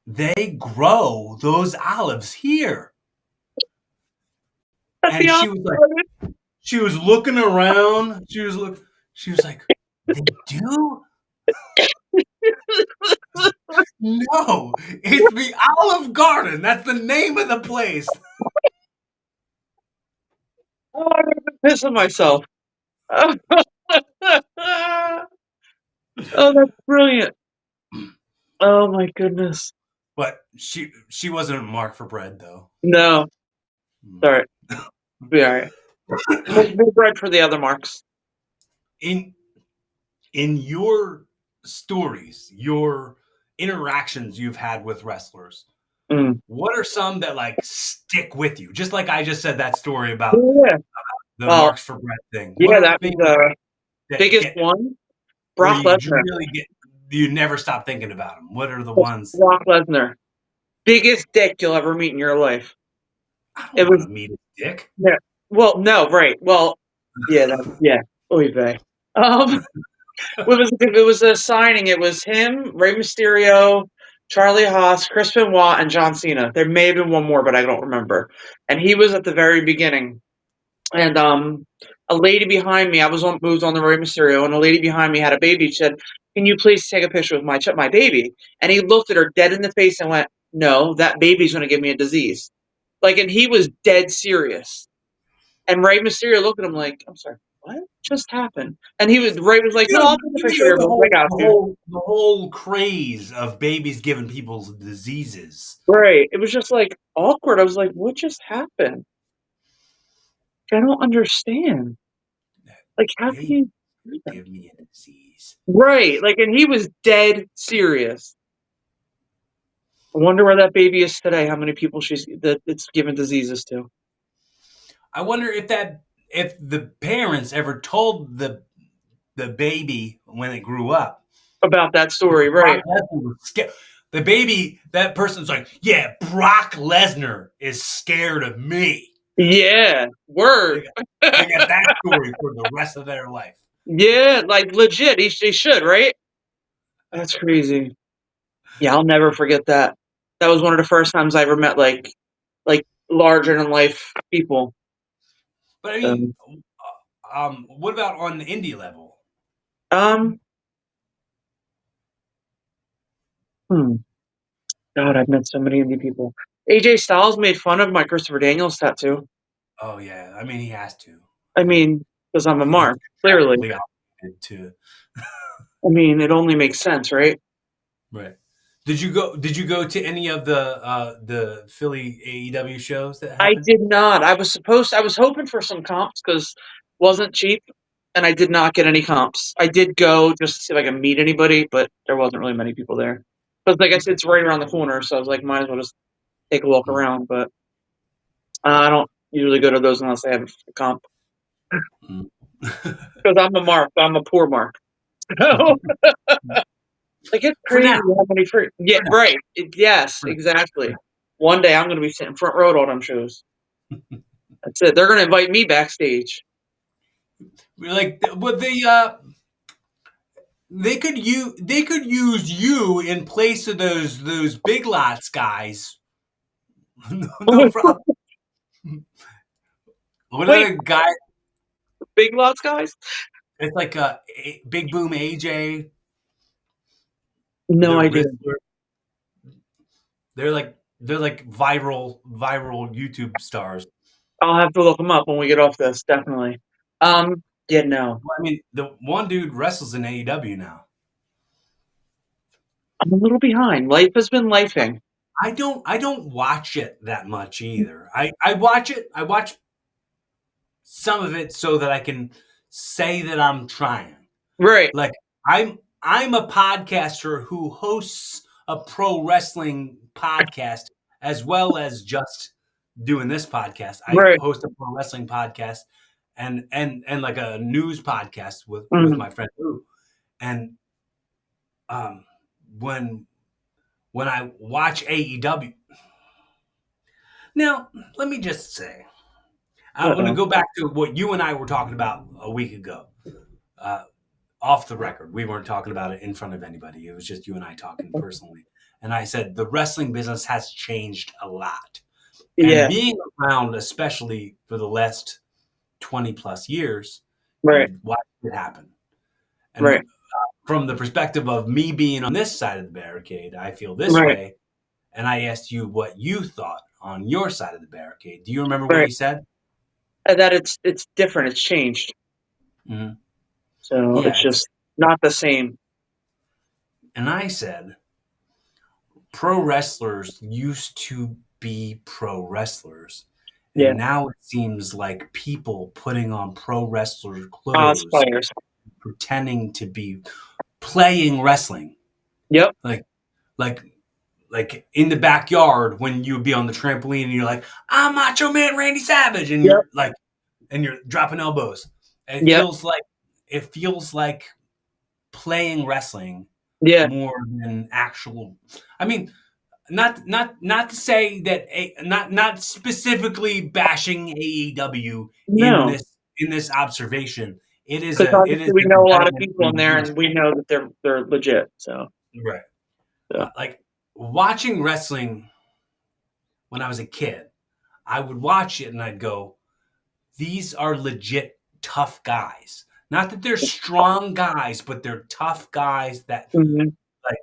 They grow those olives here. That's And the she was looking around. She was like, they do? No, it's the Olive Garden. That's the name of the place. Oh, I'm pissing myself. Oh, that's brilliant. Oh my goodness. But she wasn't marked for bread, though. No. Sorry. Be all right. We'll bread for the other marks. In in your stories, your interactions you've had with wrestlers, Mm. what are some that like stick with you? Just like I just said that story about Yeah. the Well, marks for bread thing. What yeah, are that was things the that biggest get one. where Brock you Lesnar. really get you never stop thinking about them? What are the ones Brock Lesnar. Biggest dick you'll ever meet in your life. I It don't want was to meet a dick? yeah. Well, no, right. Well, yeah, yeah. Oy vey. It was a signing. It was him, Rey Mysterio, Charlie Haas, Chris Benoit, and John Cena. There may have been one more, but I don't remember. And he was at the very beginning. And a lady behind me, I was on the Rey Mysterio, and a lady behind me had a baby. She said, "Can you please take a picture with my baby?" And he looked at her dead in the face and went, "No, that baby's going to give me a disease." Like, and he was dead serious. And Rey Mysterio looked at him like, "I'm sorry, what just happened?" And Ray was like, "No, I'll take a picture of your baby. I got you." The whole craze of babies giving people diseases. Right. It was just like awkward. I was like, "What just happened? I don't understand. Like, how can Baby you do that?" give me a disease. Right. Like, and he was dead serious. I wonder where that baby is today. How many people it's given diseases to? I wonder if the parents ever told the baby when it grew up. About that story, Brock right? Lesnar was scared. The baby, that person's like, yeah, Brock Lesnar is scared of me. Yeah. They Word. got, they got that story for the rest of their life. Yeah, like legit. He should, right? That's crazy. Yeah, I'll never forget that. That was one of the first times I ever met like larger than life people. But I mean, Um, what about on the indie level? um hmm. God, I've met so many indie people. AJ Styles made fun of my Christopher Daniels tattoo. Oh yeah, I mean he has to. I mean, because I'm a He's mark, clearly. contractually obligated to. I mean, it only makes sense, right? Right. Did you go to any of the Philly AEW shows that I happened? did not. I was hoping for some comps because wasn't cheap, and I did not get any comps. I did go just to see if I could meet anybody, but there wasn't really many people there. But like I said, Okay. it's right around the corner, so I was like, might as well just take a walk Mm, around. But I don't usually go to those unless I have a comp mm. because I'm a mark. I'm a poor mark. So like it's For now. crazy how many free. Yeah, For now. right. Yes, For now. exactly. One day I'm going to be sitting front row at all them shows. That's it. They're going to invite me backstage. We're like, what they could use you in place of those big lots guys. No problem. What Wait, other guy? Big Lots guys? It's like Big Boom AJ, No the idea. Rizzler. They're like viral YouTube stars. I'll have to look them up when we get off this. Definitely. Yeah, no. Well, I mean, the one dude wrestles in AEW now. I'm a little behind. Life has been lifing. I don't watch it that much either. I watch it. I watch some of it so that I can say that I'm trying. Right. Like I'm a podcaster who hosts a pro wrestling podcast as well as just doing this podcast. I Right. host a pro wrestling podcast and like a news podcast with Mm, my friend Lou. And um when when I watch AEW, now let me just say I want to uh-oh. go back to what you and I were talking about a week ago. Uh, Off the record. We weren't talking about it in front of anybody. It was just you and I talking personally. And I said the wrestling business has changed a lot. And Yeah. being around, especially for the last 20 plus years, Right. you've watched it happen. Right. And from the perspective of me being on this side of the barricade, I feel this Right. way. And I asked you what you thought on your side of the barricade. Do you remember what Right. you said? That it's different. It's changed. Hmm. So Yeah. it's just not the same. And I said, pro wrestlers used to be pro wrestlers. Yeah. And now it seems like people putting on pro wrestler clothes, Spiders. pretending to be playing wrestling. Yep. Like, like, like in the backyard when you would be on the trampoline and you're like, I'm Macho Man Randy Savage. And Yep. you're dropping elbows. Yep. It feels like playing wrestling Yeah. more than actual. I mean, not to say that not specifically bashing AEW No. in this observation. Because It obviously is we an know a lot of indictment people on in the there, and we industry. know that they're legit. Right. So Like watching wrestling when I was a kid, I would watch it and I'd go, "These are legit tough guys." Not that they're strong guys, but they're tough guys that mhm. like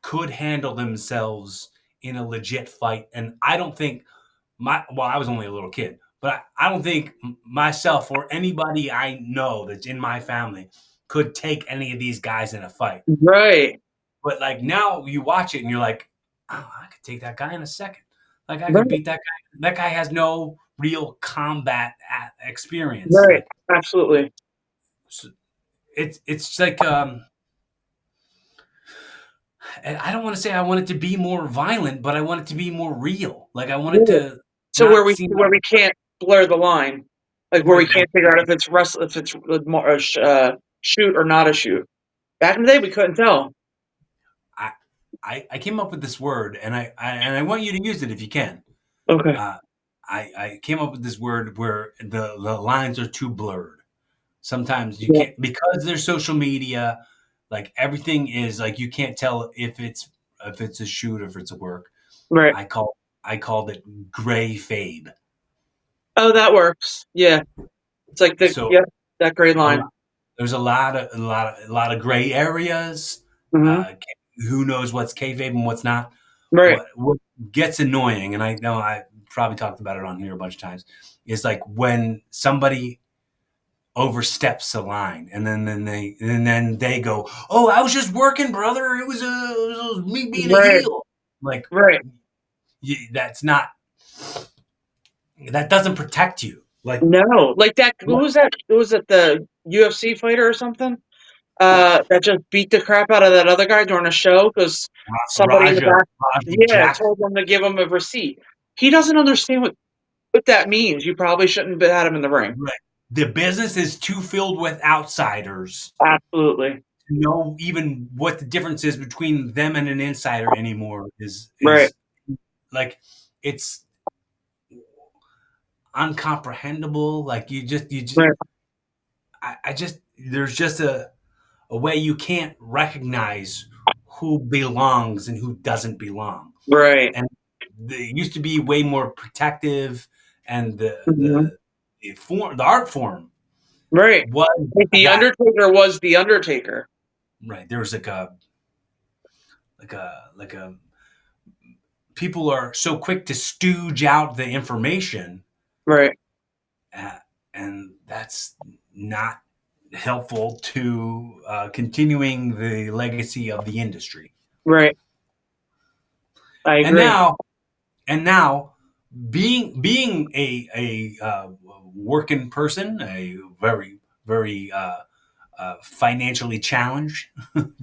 could handle themselves in a legit fight. And I don't think I was only a little kid, but I don't think myself or anybody I know that's in my family could take any of these guys in a fight. Right. But like now you watch it and you're like, oh, I could take that guy in a second. Like I could Right. beat that guy. That guy has no real combat experience. Right. Like Absolutely. it's like I don't want to say I want it to be more violent, but I want it to be more real. Like I want it Yeah. to So not seem where we can't blur the line, like where we right. can't figure out if it's more shoot or not a shoot. Back in the day, we couldn't tell. I, I came up with this word, and I want you to use it if you can. Okay. Uh, I came up with this word where the lines are too blurred. Sometimes you Yeah. can't because there's social media. Like everything is like you can't tell if it's a shoot or if it's a work. Right. I call I called it gray fade. Oh, that works. Yeah. It's like So yep, that gray a line. lot, there's a lot of gray areas. Hmm. Uh, who knows what's kayfabe and what's not? Right. What gets annoying, and I know I probably talked about it on here a bunch of times, is like when somebody oversteps a line, and then they go, "Oh, I was just working, brother. It was me being a Right. heel." Like Right. that's not that doesn't protect you. Like No, like that. Who what? was that? Who was it? The UFC fighter or something? That just beat the crap out of that other guy during a show because somebody in the back, Raja yeah, Jackson. told him to give him a receipt. He doesn't understand what that means. You probably shouldn't have had him in the ring. Right. The business is too filled with outsiders Absolutely. to know even what the difference is between them and an insider anymore Right. is like it's uncomprehendable. Like you just Right. I just there's just a way you can't recognize who belongs and who doesn't belong. Right. And they used to be way more protective and Mhm. the art form Right. was Like the that Undertaker was the Undertaker. right. There's like a people are so quick to stooge out the information, Right. uh, and that's not helpful to continuing the legacy of the industry. Right. I And agree. now, and now, being a working person, a very financially challenged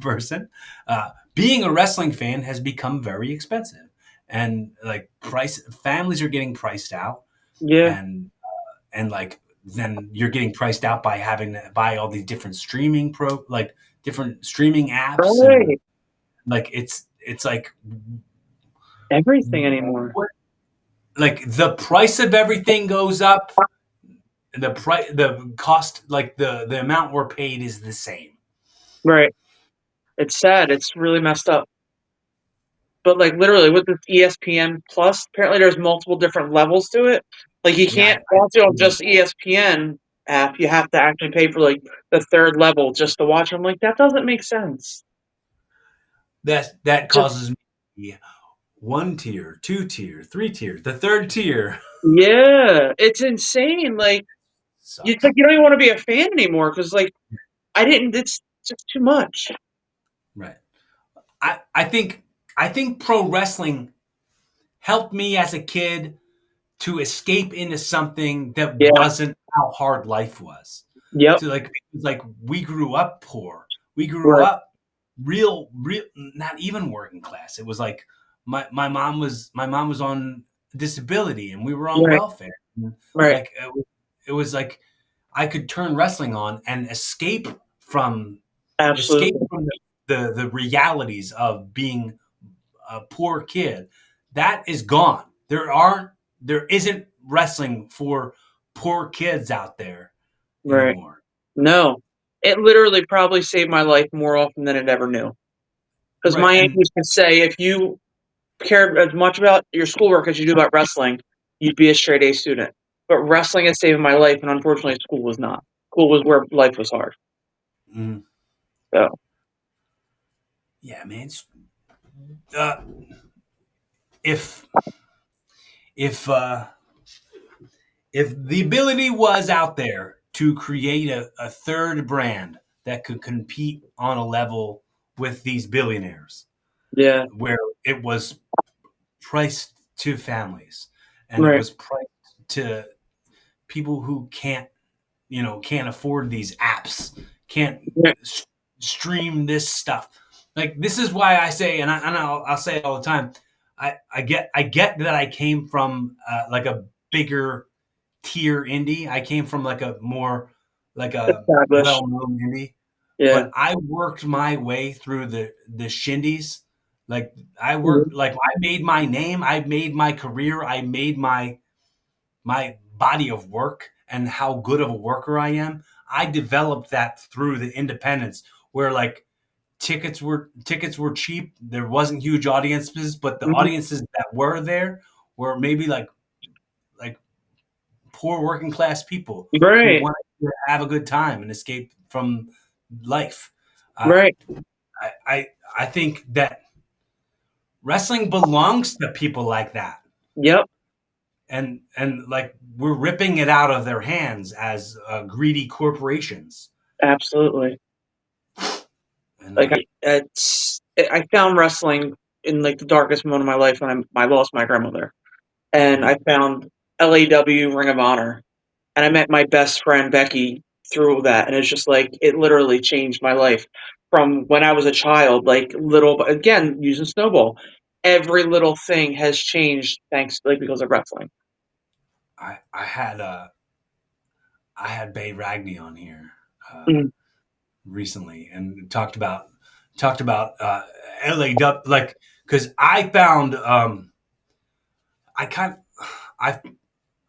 person, being a wrestling fan has become very expensive, and like price families are getting priced out, Yeah. and like then you're getting priced out by having to buy all these different different streaming apps, and Right. like it's like Everything anymore. what like the price of everything goes up, the cost, like the amount we're paid is the same. Right. It's sad. It's really messed up. But like literally with this ESPN Plus, apparently there's multiple different levels to it. Like you Yeah, can't watch it on just ESPN app. You have to actually pay for like the third level just to watch. I'm like, that doesn't make sense. that Just causes me one tier, two tier, three tier. The third tier yeah, it's insane. Like it's like sucks. you don't even want to be a fan anymore because like I didn't. It's just too much. Right. I think pro wrestling helped me as a kid to escape into something that Yeah. wasn't how hard life was. Yep. To like we grew up poor. We grew Right. up real not even working class. It was like my mom was on disability and we were on Right. welfare. And Right. like it was like I could turn wrestling on and from escape Absolutely. from the realities of being a poor kid. That is gone. There isn't wrestling for poor kids out there Right. anymore. No, it literally probably saved my life more often than it ever knew. Because Right. my aunt And used to say, if you cared as much about your schoolwork as you do about wrestling, you'd be a straight A student. But wrestling has saved my life, and unfortunately, school was not. School was where life was hard. mm, So yeah, man, uh, if if if the ability was out there to create a third brand that could compete on a level with these billionaires, yeah, where it was priced to families and it right, was priced to people who can't afford these apps, can't right, s- stream this stuff. Like this is why I say, I'll say it all the time. I get that I came from like a bigger tier indie. I came from like a more like a established. well-known indie, Yeah, but I worked my way through the shindies. Like I mhm, worked, like I made my name, I made my career, I made my body of work and how good of a worker I am. I developed that through the independence where like tickets were cheap. There wasn't huge audiences, but the mhm, audiences that were there were maybe like poor working class people who right, wanted to have a good time and escape from life. Uh, right. I, I I think that wrestling belongs to people like that, Yep, and like we're ripping it out of their hands as greedy corporations. absolutely. And Like I found wrestling in like the darkest moment of my life when I lost my grandmother, and I mm, found LAW Ring of Honor, and I met my best friend Becky through that, and it's just like it literally changed my life from when I was a child. Like little, again, using snowball, every little thing has changed thanks like because of wrestling. I had Bay Ragney on here Mhm. recently and talked about LAW, like because I found I kind I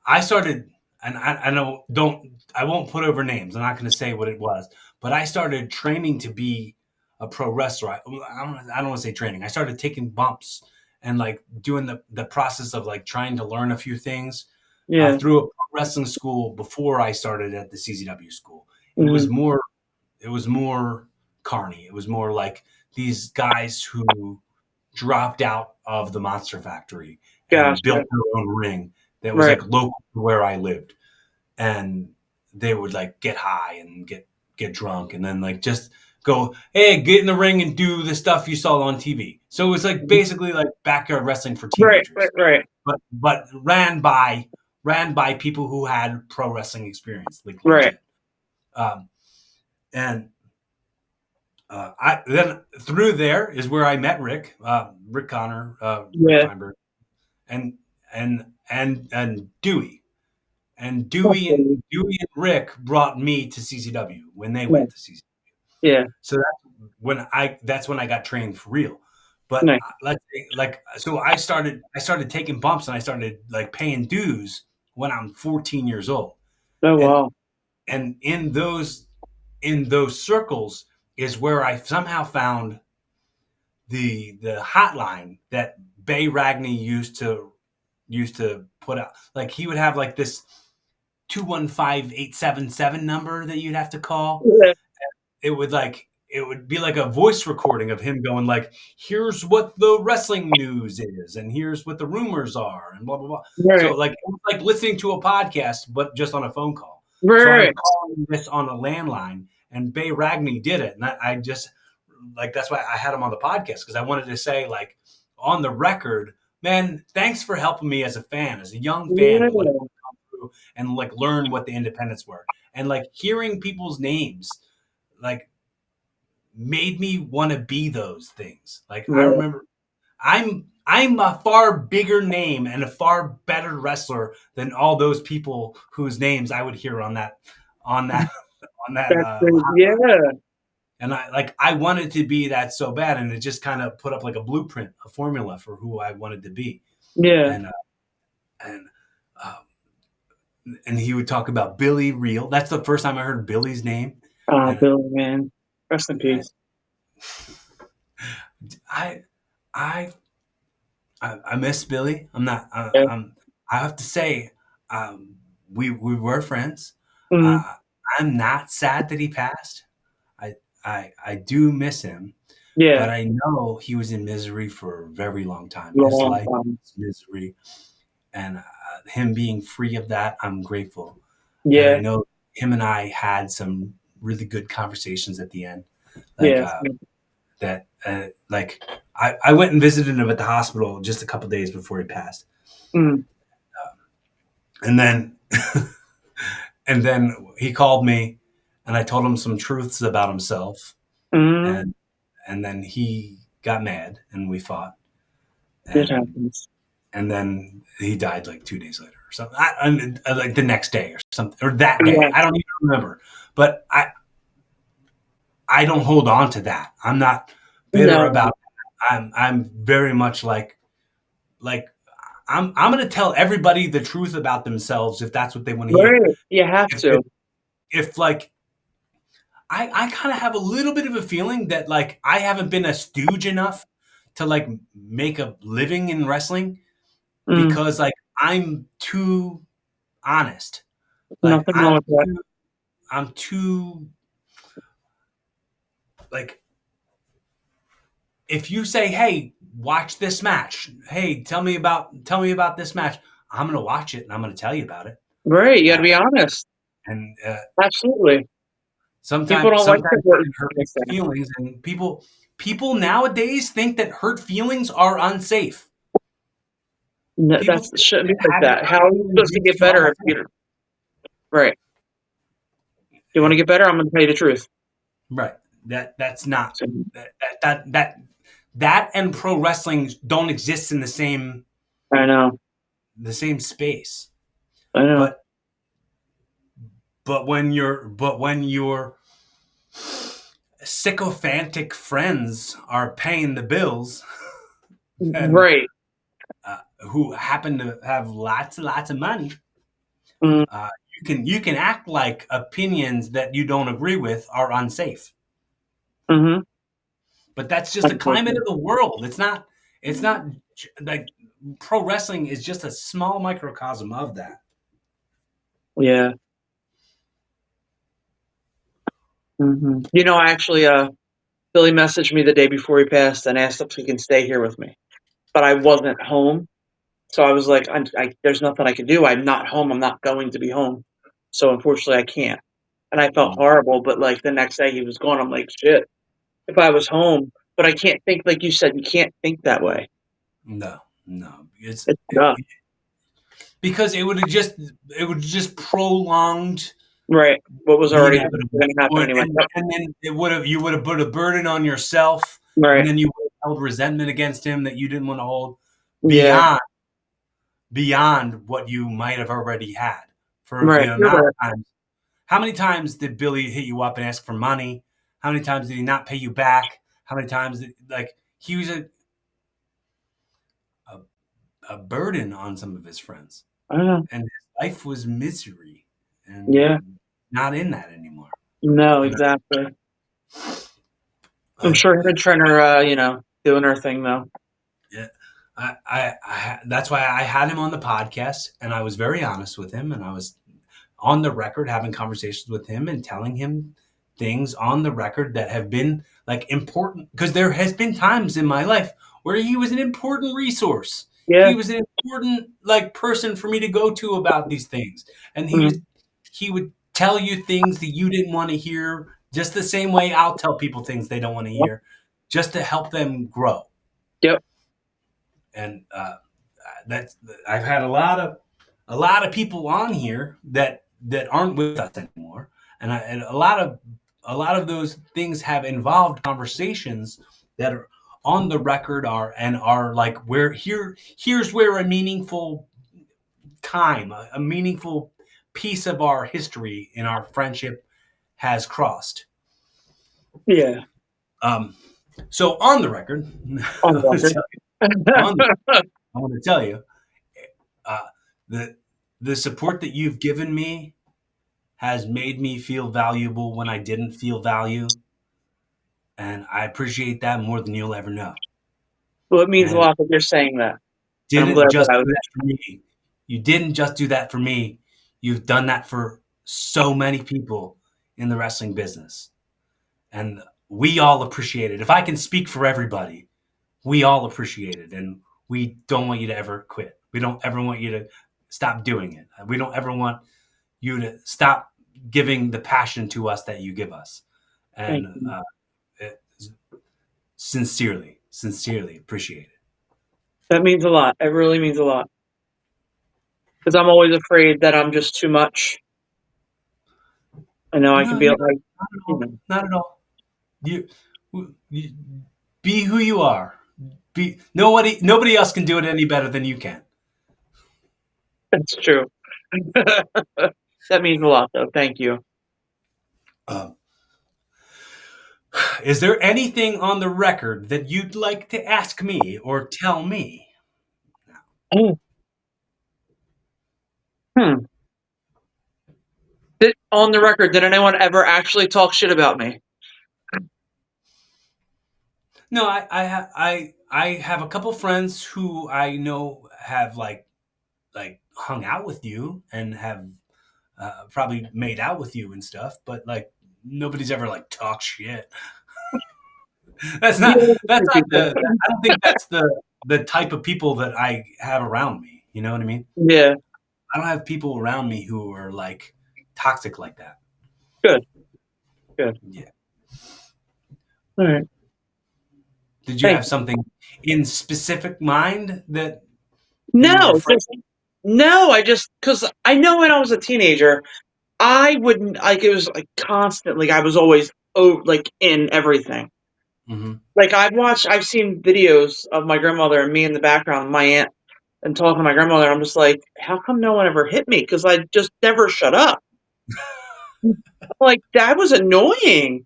I started, and I know don't I won't put over names. I'm not going to say what it was, but I started training to be a pro wrestler. I don't want to say training. I started taking bumps and like doing the process of like trying to learn a few things Yeah, through a pro wrestling school before I started at the CZW school. it was Mm, more it was more carny. It was more like these guys who dropped out of the Monster Factory and built gotcha. their own ring that was Right. like local to where I lived, and they would like get high and get drunk, and then like just go, hey, get in the ring and do the stuff you saw on TV. So it was like Mhm. basically like backyard wrestling for Right. Right. teenagers, Right. but ran by people who had pro wrestling experience, like Right. legit. Um, and I then through there is where I met Rick Connor, Rick Yeah. Feinberg, and and Dewey. And Okay. Dewey and Rick brought me to CCW when they went Nice. to CCW. Yeah. So that's when I got trained for real. But Nice. let's say, like, so I started taking bumps, and I started like paying dues when I'm 14 years old. Oh And wow. in those circles is where I somehow found the hotline that Bay Ragney used to put out. Like he would have like this 215-877 number that you'd have to call. Yeah. It would be like a voice recording of him going like, here's what the wrestling news is, and here's what the rumors are, and blah blah blah. So Right. like it was like listening to a podcast but just on a phone call. So I'm Right. calling this on a landline, and Bay Ragney did it, and I just like, that's why I had him on the podcast, because I wanted to say, like, on the record, man, thanks for helping me as a fan, as a young fan, Yeah. to like come through and like learn what the independents were, and like hearing people's names like made me want to be those things. Like I Right. remember, I'm a far bigger name and a far better wrestler than all those people whose names I would hear on that on that That's crazy. Yeah. and I wanted to be that so bad, and it just kind of put up like a blueprint, a formula for who I wanted to be. Yeah. And uh, and uh, and he would talk about Billy Real. That's the first time I heard Billy's name, Ah, and Billy, man. Rest in and peace. I I I miss Billy. I'm not. Yeah. I have to say, um, we were friends. Mm, Uh, I'm not sad that he passed. I do miss him, yeah. but I know he was in misery for a very long time. His Long life time. was misery, and him being free of that, I'm grateful. And I Yeah. know him and I had some really good conversations at the end, like Yes. like I went and visited him at the hospital just a couple days before he passed, Mm, and then and then he called me, and I told him some truths about himself, mm, and then he got mad, and we fought, it and happens. then he died like 2 days later or something. Like the next day or something, or that day. Yeah. I don't even remember. But I don't hold on to that. I'm not bitter No. about it. I'm very much like I'm going to tell everybody the truth about themselves if that's what they want to hear. Right. You have If to. if like I kind of have a little bit of a feeling that like I haven't been a stooge enough to like make a living in wrestling, Mm, because like I'm too honest. Like nothing wrong with that. I'm too like, if you say, "Hey, watch this match. Hey, tell me about this match." I'm going to watch it, and I'm going to tell you about it. Right. You got Uh, to be honest. and Absolutely. People sometimes don't like sometimes the it can words hurt like people's that. feelings, and people nowadays think that hurt feelings are unsafe. No, People that's think shouldn't that be like having that. How hurt are you feelings supposed to makes get you better if unsafe. you right? You want to And get better? I'm going to tell you the truth. right, that's not So, that that that that and pro wrestling don't exist in I know. the same space. I know. But when your sycophantic friends are paying the bills, and Right. who happen to have lots and lots of money, Mm, you can act like opinions that you don't agree with are unsafe. mm-hmm. But that's just the climate Unfortunately. of the world. It's not like pro wrestling is just a small microcosm of that. Yeah. You know, actually, Billy messaged me the day before he passed and asked if he can stay here with me, but I wasn't home, so I was like, "There's nothing I can do. I'm not home. I'm not going to be home, so unfortunately, I can't." And I felt Mm. horrible, but like the next day he was gone. I'm like, "Shit, if I was home," but I can't think like you said. You can't think that way. No, no, It's tough, because it would just prolonged right? What was the already inevitable, going to happen anyway. Yep. and then you would have put a burden on yourself, and Right. then you would have held resentment against him that you didn't want to hold Yeah. beyond what you might have already had for Right. the You're amount right. of times. How many times did Billy hit you up and ask for money? How many times did he not pay you back? How many times did like he was a, a burden on some of his friends, I know. and his life was misery, Yeah. and not in that anymore. No, And exactly. I'm I, sure him and Trent are, doing her thing though. yeah, that's why I had him on the podcast, and I was very honest with him, and I was on the record having conversations with him and telling him things on the record that have been like important because there has been times in my life where he was an important resource. Yeah. He was an important like person for me to go to about these things, and Mhm. he would tell you things that you didn't want to hear, just the same way I'll tell people things they don't want to Yep. hear, just to help them grow. Yep. And that's I've had a lot of people on here that aren't with us anymore, and a lot of those things have involved conversations that are on the record are like where here's where a meaningful time, a meaningful piece of our history in our friendship has crossed. Yeah. Um, so on the record, On record. on the, I want to tell you uh, the the support that you've given me has made me feel valuable when I didn't feel value, and I appreciate that more than you'll ever know. Well, it means a And lot that you're saying that, and I'm didn't glad that just I do was. that for me. You didn't just do that for me. You've done that for so many people in the wrestling business, and we all appreciate it. If I can speak for everybody, we all appreciate it, and we don't want you to ever quit. We don't ever want you to stop doing it. We don't ever want you to stop giving the passion to us that you give us. Thank And you. it, sincerely, sincerely appreciate it. That means a lot. It really means a lot because I'm always afraid that I'm just too much. I know I can No, be you're like, not at you all. know, Not at all. You, you be who you are. Be nobody else can do it any better than you can. that's true. That means a lot, though. Thank you. Um, is there anything on the record that you'd like to ask me or tell me? Oh, hmm. On the record, did anyone ever actually talk shit about me? No, I have a couple friends who I know have like hung out with you and have probably made out with you and stuff, but like nobody's ever like talked shit. Yeah, that's a That's few not people. I don't think that's the type of people that I have around me. You know what I mean? Yeah, I don't have people around me who are like toxic like that. good, good. Yeah. All right. Did you Thank have you. something in specific mind that you were No, afraid? just no. I just because I know when I was a teenager, I wouldn't like it was like constantly. I was always like in everything. Hmm. Like I've seen videos of my grandmother and me in the background, my aunt, and talking to my grandmother. I'm just like, how come no one ever hit me? Because I just never shut up. Like that was annoying.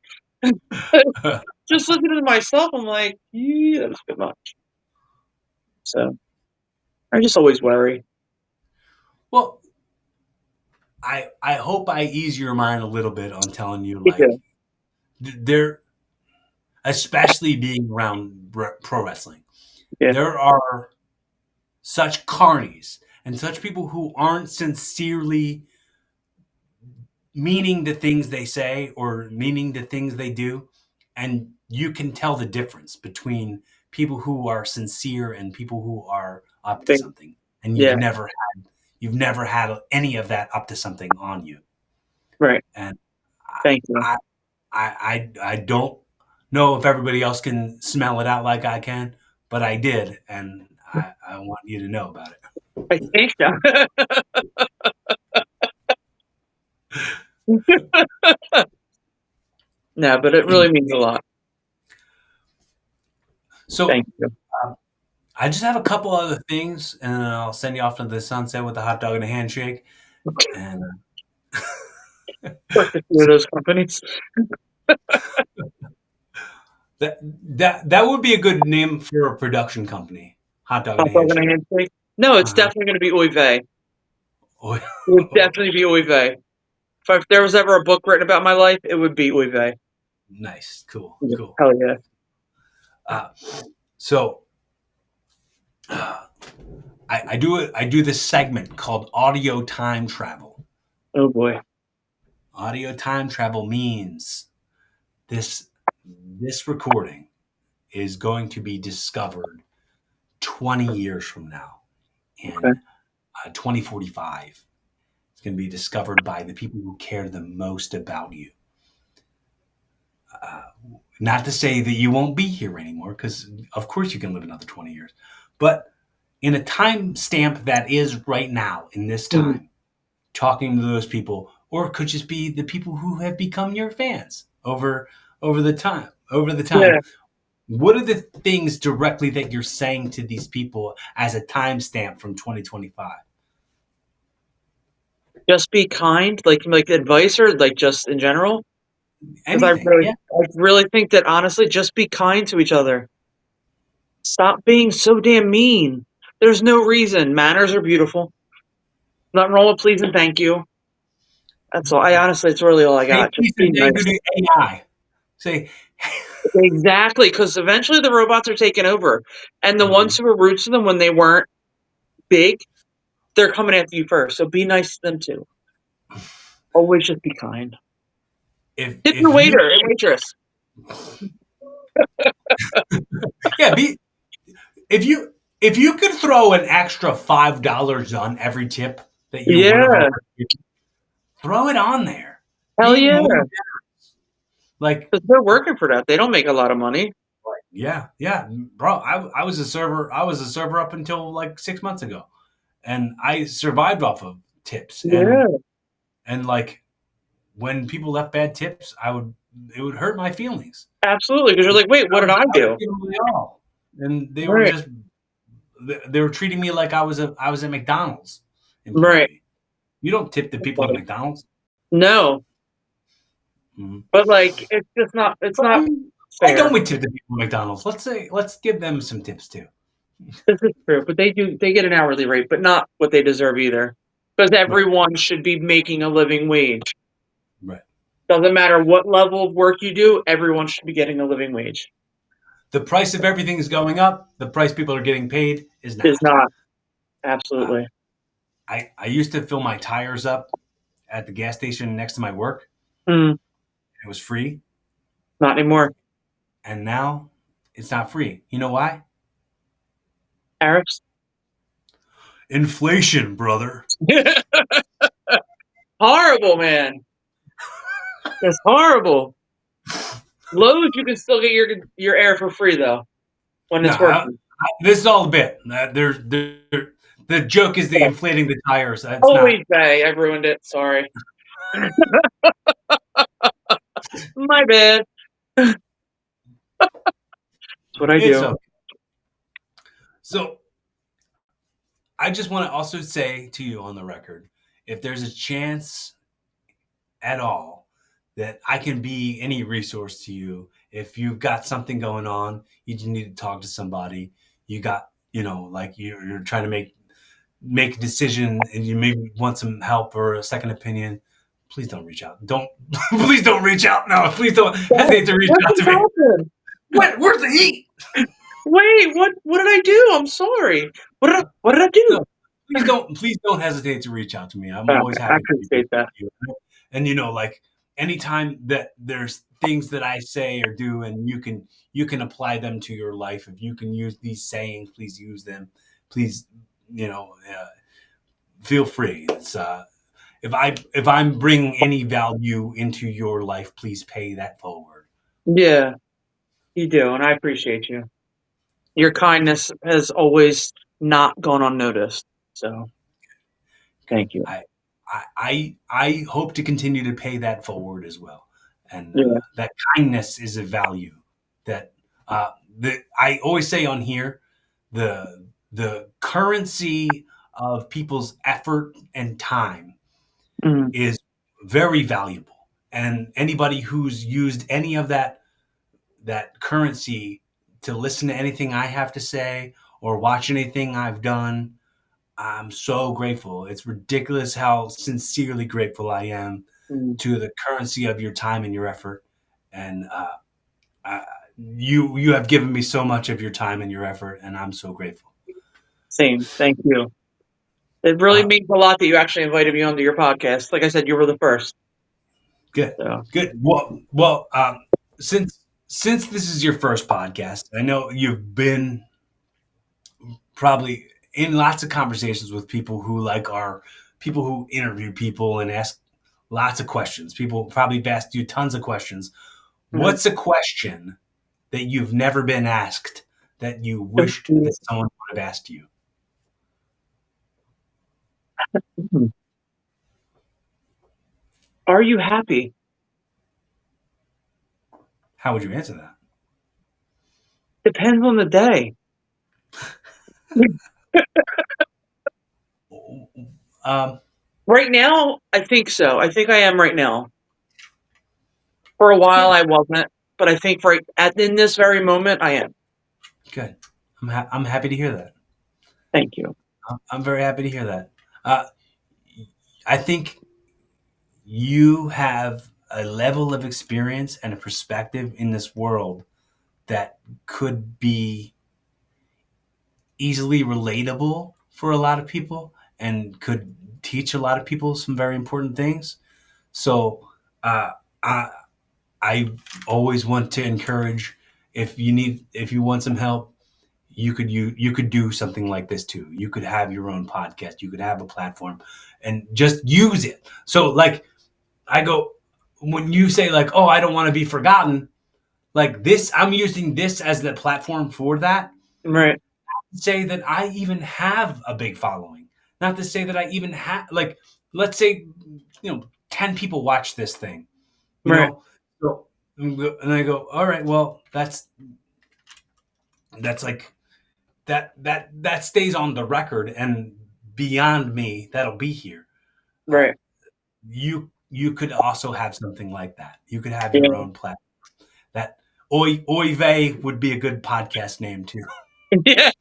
Just listening to myself, I'm like, yeah, that was too much. So I just always worry. Well, I hope I ease your mind a little bit on telling you Me like too. there, especially being around pro wrestling, Yeah. there are such carnies and such people who aren't sincerely meaning the things they say or meaning the things they do, and you can tell the difference between people who are sincere and people who are up to Think, something. And yeah, you've never had any of that up to something on you. right. And Thank you. I I don't know if everybody else can smell it out like I can, but I did, and I want you to know about it. I think so. No, but it really means a lot. So Thank you. I just have a couple other things, and then I'll send you off to the sunset with a hot dog and a handshake. And Work with a few of so those companies. that would be a good name for a production company. Hot dog and Hot a dog and a handshake. handshake. No, it's Uh definitely going to be Oy vey. It would huh. definitely be Oy vey. If there was ever a book written about my life, it would be Oy vey. Nice, cool, Yeah, cool. hell yeah. Uh, so uh, I do this segment called audio time travel. Oh boy. Audio time travel means this this recording is going to be discovered 20 years from now Okay. in 2045. It's going to be discovered by the people who care the most about you. Uh, Not to say that you won't be here anymore, because of course you can live another 20 years, but in a time stamp that is right now, in this Mhm. time, talking to those people, or it could just be the people who have become your fans over the time. Yeah. What are the things directly that you're saying to these people as a timestamp from 2025? Just be kind, like advice or like just in general. Because Anything, yeah. I really think that honestly, just be kind to each other. Stop being so damn mean. There's no reason. Manners are beautiful. Nothing wrong with please and thank you. That's all. I honestly, it's really all I Say got. Just peace be and thank nice. you to AI. Say, Exactly, because eventually the robots are taking over, and the ones Mhm. who were rude to them when they weren't big, they're coming after you first. So be nice to them too. Always just be kind. Tip your if you waiter and waitress. yeah be if you could throw an extra $5 on every tip that you would have Yeah, already, throw it on there. hell Be yeah. more like, Because they're working for that. They don't make a lot of money. yeah, yeah, bro. I was a server. I was a server up until like 6 months ago, and I survived off of tips. Yeah, And like when people left bad tips, it would hurt my feelings. absolutely. Because you're like, wait, what did I I was do? giving my all, and Right, they were treating me like I was a McDonald's right. employee. You don't tip the people at McDonald's. No, Mhm. but like, it's just not. It's But not why don't fair. we tip the people at McDonald's? Let's give them some tips too. This is true, but they do. They get an hourly rate, but not what they deserve either. Because Right, everyone should be making a living wage. right. Doesn't matter what level of work you do. Everyone should be getting a living wage. The price of everything is going up. The price people are getting paid is Is not. not Uh, absolutely. I used to fill my tires up at the gas station next to my work. Mm, It was free, not anymore. and now it's not free. You know why? Tariffs. Inflation, brother. Horrible, man. It's horrible. Lowe's, you can still get your air for free though when No, it's working. this is all a bit. The joke is the inflating the tires. It's not. Always say I ruined it. Sorry, my bad. That's what I It's do. okay. So I just want to also say to you on the record, if there's a chance at all that I can be any resource to you, if you've got something going on, you just need to talk to somebody. You got, like you're trying to make a decision, and you maybe want some help or a second opinion. Please don't reach out. Don't please don't reach out. No, please don't hesitate to reach What out just to me. happened? Where's the heat? Wait, what did I do? I'm sorry. What did I do? No, please don't hesitate to reach out to me. I'm always Okay, I happy to be with appreciate that. you. And like anytime that there's things that I say or do, and you can apply them to your life. If you can use these sayings, please use them. Please, feel free. It's if I'm bringing any value into your life, please pay that forward. Yeah, you do, and I appreciate you. Your kindness has always not gone unnoticed. So Good. thank you. I hope to continue to pay that forward as well, and Yeah. that kindness is a value that I always say on here. The currency of people's effort and time Mm, is very valuable, and anybody who's used any of that currency to listen to anything I have to say or watch anything I've done, I'm so grateful. It's ridiculous how sincerely grateful I am mm, to the currency of your time and your effort. And uh, you have given me so much of your time and your effort, and I'm so grateful. same. Thank you. It really Uh, means a lot that you actually invited me onto your podcast. Like I said, you were the first. Good, So good. Well, since this is your first podcast, I know you've been probably in lots of conversations with people who are people who interview people and ask lots of questions. People probably have asked you tons of questions. mm, What's a question that you've never been asked that you wished that someone would have asked you? mm. Are you happy? How would you answer that? Depends on the day. Um, Right now, I think so. I think I am right now. For a while, good, I wasn't, but I think right at in this very moment, I am. good. I'm happy to hear that. Thank you. I'm very happy to hear that. Uh, I think you have a level of experience and a perspective in this world that could be easily relatable for a lot of people and could teach a lot of people some very important things. So uh, I I always want to encourage, if you want some help, you could do something like this too. You could have your own podcast. You could have a platform, and just use it. So I go when you say oh, I don't want to be forgotten. Like this, I'm using this as the platform for that. Right, Say that I even have a big following. Not to say that I even have let's say 10 people watch this thing, you right, know. So and I go, all right, well, that's like that stays on the record, and beyond me, that'll be here. Uh, right. you could also have something like that. You could have your Yeah. own platform. That Oy vey would be a good podcast name too. Yeah.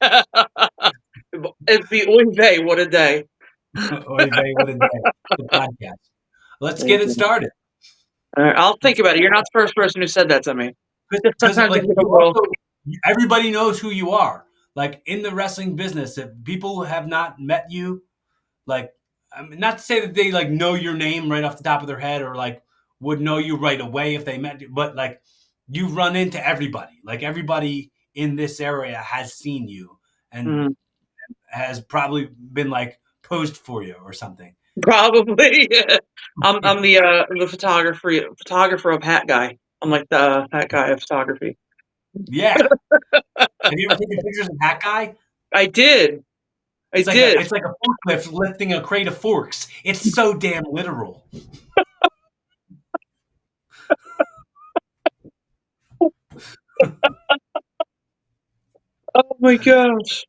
It'd be oy vey, what a day. Oy vey, what a day! The podcast. Let's get Thank it you. started. All right, I'll think Let's about it. You're not the first person who said that to me. Just because sometimes I like get a you little. also everybody knows who you are. Like in the wrestling business, if people have not met you, like I mean, not to say that they know your name right off the top of their head or would know you right away if they met you, but you run into everybody. Like everybody in this area has seen you and Mm, has probably been posed for you or something. probably. I'm the photographer of Hat Guy. I'm like the Hat Guy of photography. Yeah. Have you ever taken pictures of that guy? I did. I did. It's like a forklift lifting a crate of forks. It's so damn literal. Oh my gosh.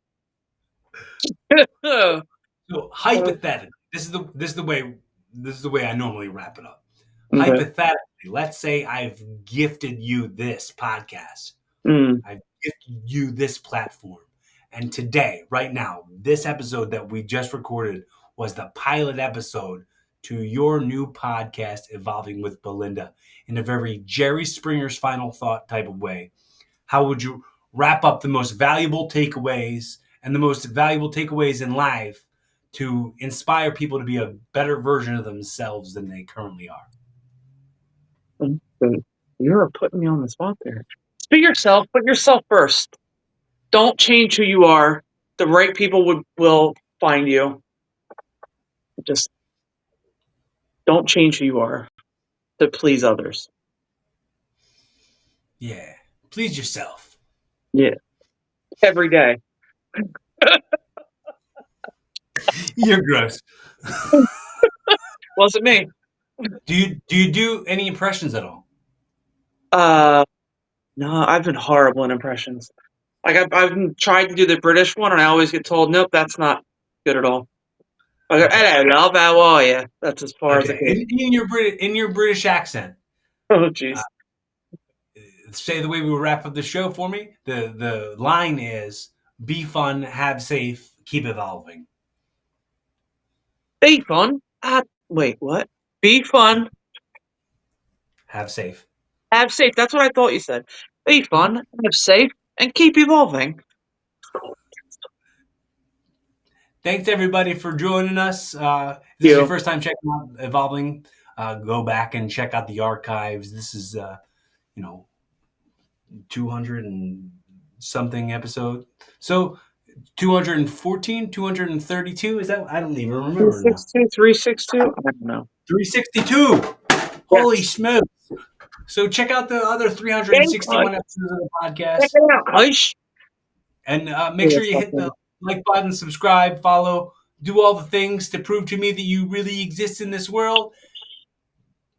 So hypothetically, this is the way I normally wrap it up. Okay. Hypothetically, let's say I've gifted you this podcast. Mm, I've gifted you this platform. And today, right now, this episode that we just recorded was the pilot episode to your new podcast, Evolving with Belinda, in a very Jerry Springer's final thought type of way. How would you wrap up the most valuable takeaways and the most valuable takeaways in life to inspire people to be a better version of themselves than they currently are. You're putting me on the spot there. Be yourself. Put yourself first. Don't change who you are. The right people will find you. Just don't change who you are to please others. Yeah. Please yourself. Yeah. Every day. You're gross. Wasn't me. Do you do any impressions at all? Uh, no, I've been horrible in impressions. Like I've tried to do the British one, and I always get told, "Nope, that's not good at all." I go, Okay. "Hello, love, how are you?" That's as far as it Okay. goes. In your British accent, Oh, uh, jeez. say the way we wrap up the show for me. The line is be fun, have safe, keep evolving. Be fun. Wait, what? Be fun. Have safe. Have safe. That's what I thought you said. Be Mhm. fun. Have safe, and keep evolving. Thanks everybody for joining us. If this is your You. first time checking out Evolving, go back and check out the archives. This is 200 and something episode. So 214, 232. Is that? I don't even remember now. 362, 362. I don't know. 362. Holy Yes. smokes. So check out the other Thanks, guys. 361 episodes of the Check podcast. it out, guys. And make Yeah, sure it's you not hit the funny. like button, subscribe, follow, do all the things to prove to me that you really exist in this world.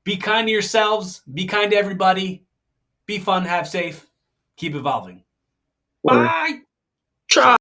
Be kind to yourselves. Be kind to everybody. Be fun. Have safe. Keep evolving. Word. Bye. Try.